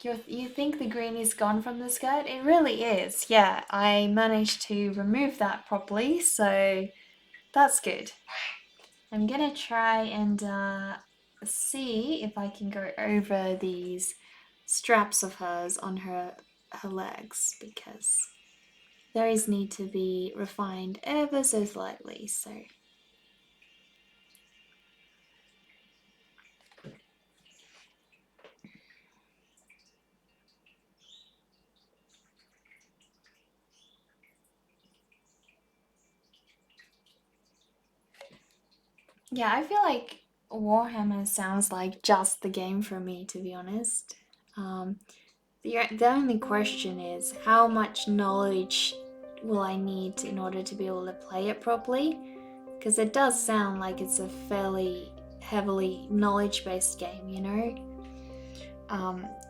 You think the green is gone from the skirt? It really is. Yeah, I managed to remove that properly, so that's good. I'm gonna try and see if I can go over these straps of hers on her legs, because those need to be refined ever so slightly. So yeah, I feel like Warhammer sounds like just the game for me, to be honest. The only question is, how much knowledge will I need in order to be able to play it properly? Because it does sound like it's a fairly heavily knowledge-based game, you know?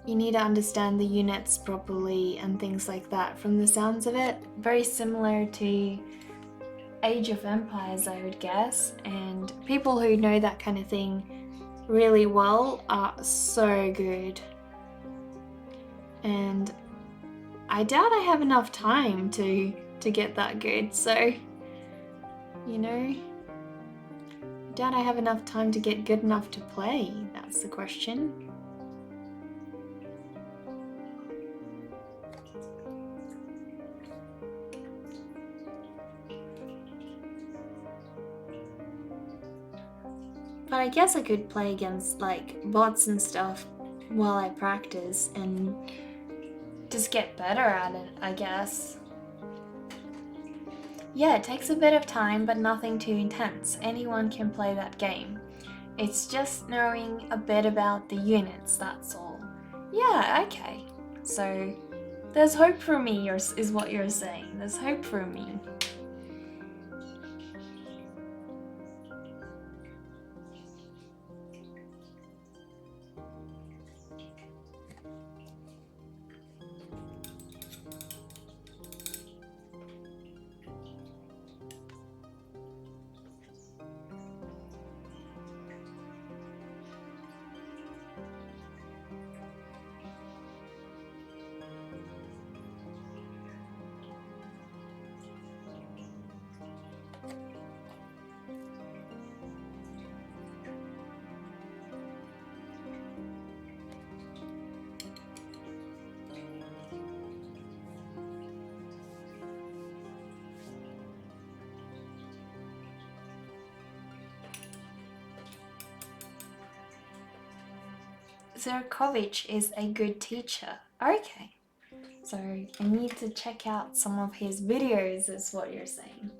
You need to understand the units properly and things like that from the sounds of it. Very similar to Age of Empires, I would guess, and people who know that kind of thing really well are so good. And I doubt I have enough time to get that good, so, you know, I doubt I have enough time to get good enough to play, that's the question. But I guess I could play against like bots and stuff while I practice and just get better at it, I guess. Yeah, it takes a bit of time, but nothing too intense. Anyone can play that game. It's just knowing a bit about the units, that's all. Yeah, okay. So, there's hope for me, is what you're saying. There's hope for me. Zerkovich is a good teacher. Okay. So I need to check out some of his videos, is what you're saying.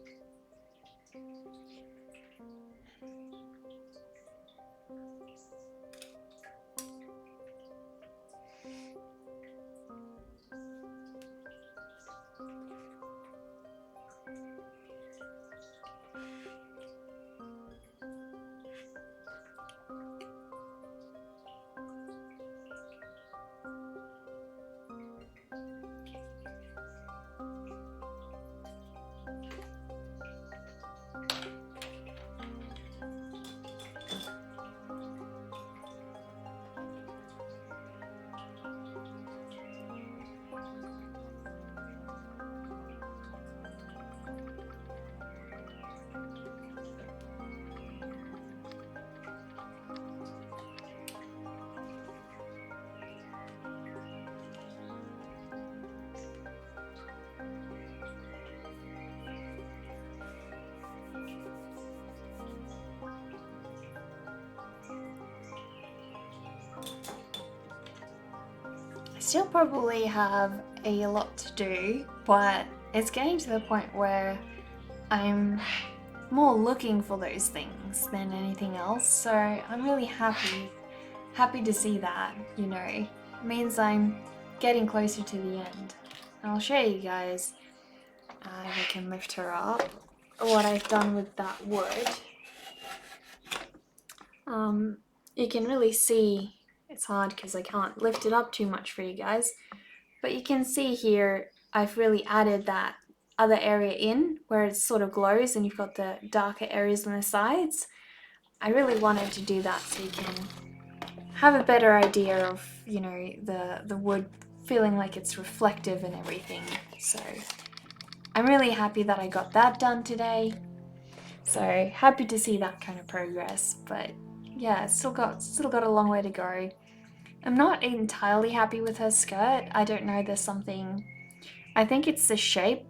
I still probably have a lot to do, but it's getting to the point where I'm more looking for those things than anything else, so I'm really happy happy to see that, you know. It means I'm getting closer to the end. And I'll show you guys, if I can lift her up, what I've done with that wood. You can really see, it's hard because I can't lift it up too much for you guys, but you can see here I've really added that other area in where it sort of glows and you've got the darker areas on the sides. I really wanted to do that so you can have a better idea of, you know, the wood feeling like it's reflective and everything. So I'm really happy that I got that done today. So happy to see that kind of progress, but yeah, it's still got a long way to go. I'm not entirely happy with her skirt. I don't know, there's something, I think it's the shape,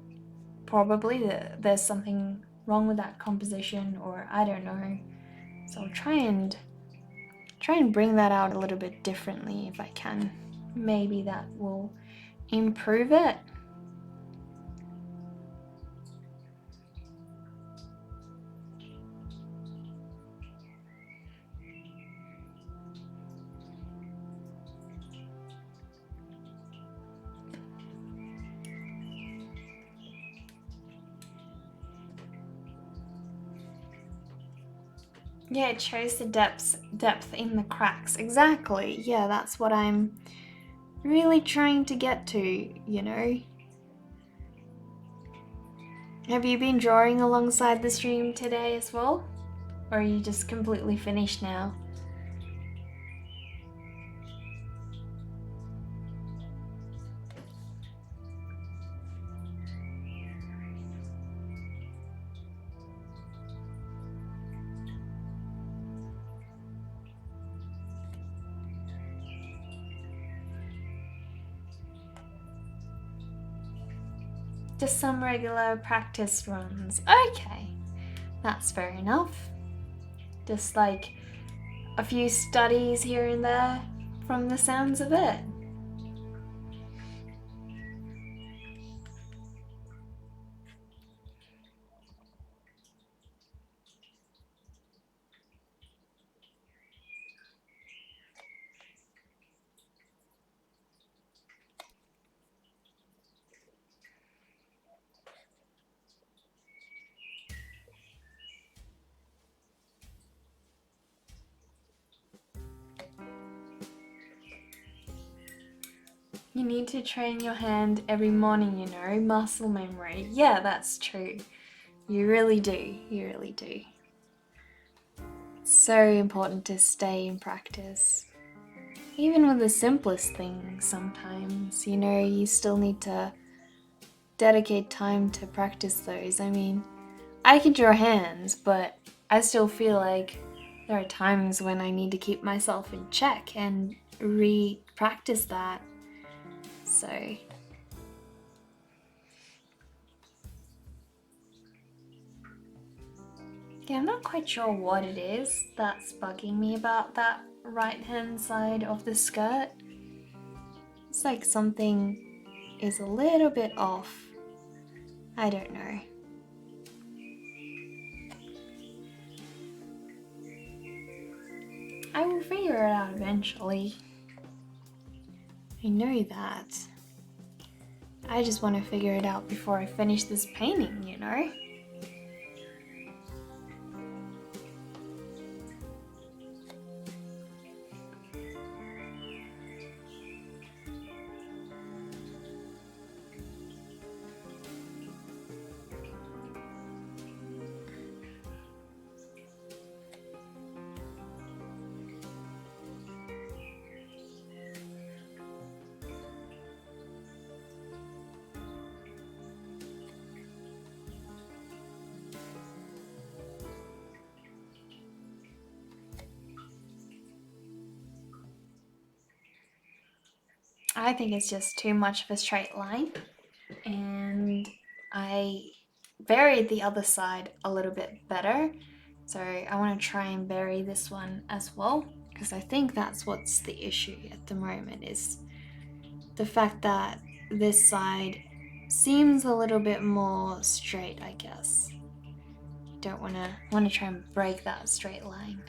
probably. There's something wrong with that composition, or I don't know. So I'll try and bring that out a little bit differently if I can. Maybe that will improve it. Yeah, it shows the depth in the cracks. Exactly. Yeah, that's what I'm really trying to get to, you know. Have you been drawing alongside the stream today as well? Or are you just completely finished now? Just some regular practice runs. Okay, that's fair enough. Just like a few studies here and there from the sounds of it. You need to train your hand every morning, you know, muscle memory. Yeah, that's true. You really do. You really do. It's so important to stay in practice. Even with the simplest things, sometimes, you know, you still need to dedicate time to practice those. I mean, I can draw hands, but I still feel like there are times when I need to keep myself in check and re-practice that. So yeah, I'm not quite sure what it is that's bugging me about that right hand side of the skirt. It's like something is a little bit off. I don't know. I will figure it out eventually. I know that. I just want to figure it out before I finish this painting, you know? I think it's just too much of a straight line, and I buried the other side a little bit better, so I want to try and bury this one as well, because I think that's what's the issue at the moment, is the fact that this side seems a little bit more straight, I guess. Want to try and break that straight line.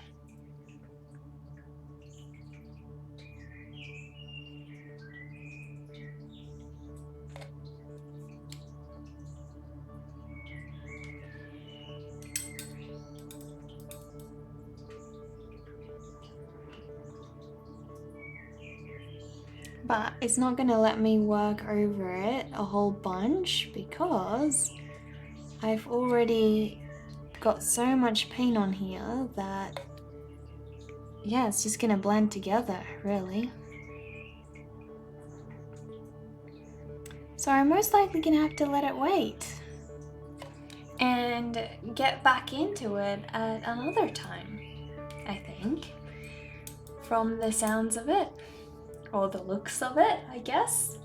but it's not gonna let me work over it a whole bunch because I've already got so much paint on here that, yeah, it's just gonna blend together, really. So I'm most likely gonna have to let it wait and get back into it at another time, I think, from the sounds of it, or the looks of it, I guess.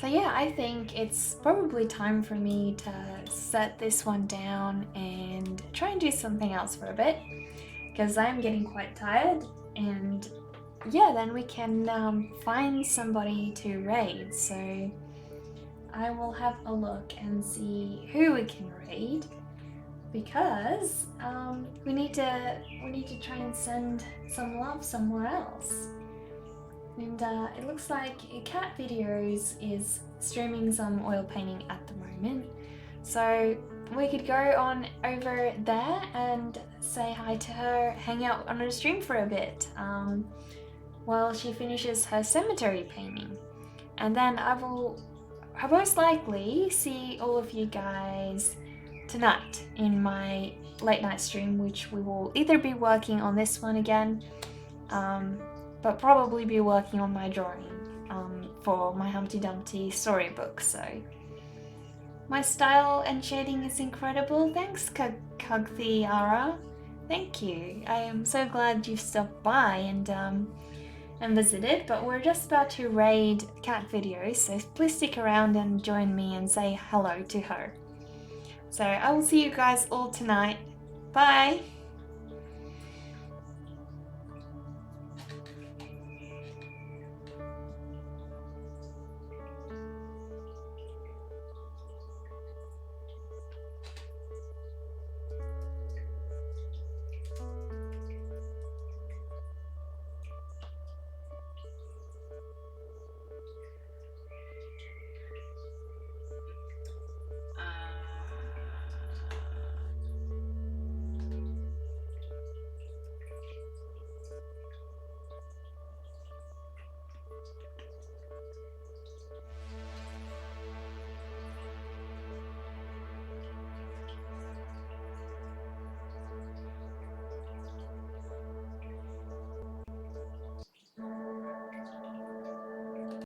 So yeah, I think it's probably time for me to set this one down and try and do something else for a bit, because I'm getting quite tired, and yeah, then we can find somebody to raid. So I will have a look and see who we can raid, because we need to try and send some love somewhere else. And it looks like Cat Videos is streaming some oil painting at the moment, so we could go on over there and say hi to her, hang out on her stream for a bit while she finishes her cemetery painting. And then I will most likely see all of you guys tonight in my late night stream, which we will either be working on this one again, but probably be working on my drawing for my Humpty Dumpty storybook. So my style and shading is incredible. Thanks, Kagthiara. Thank you. I am so glad you've stopped by and visited, but we're just about to raid Cat Videos, so please stick around and join me and say hello to her. So I will see you guys all tonight. Bye!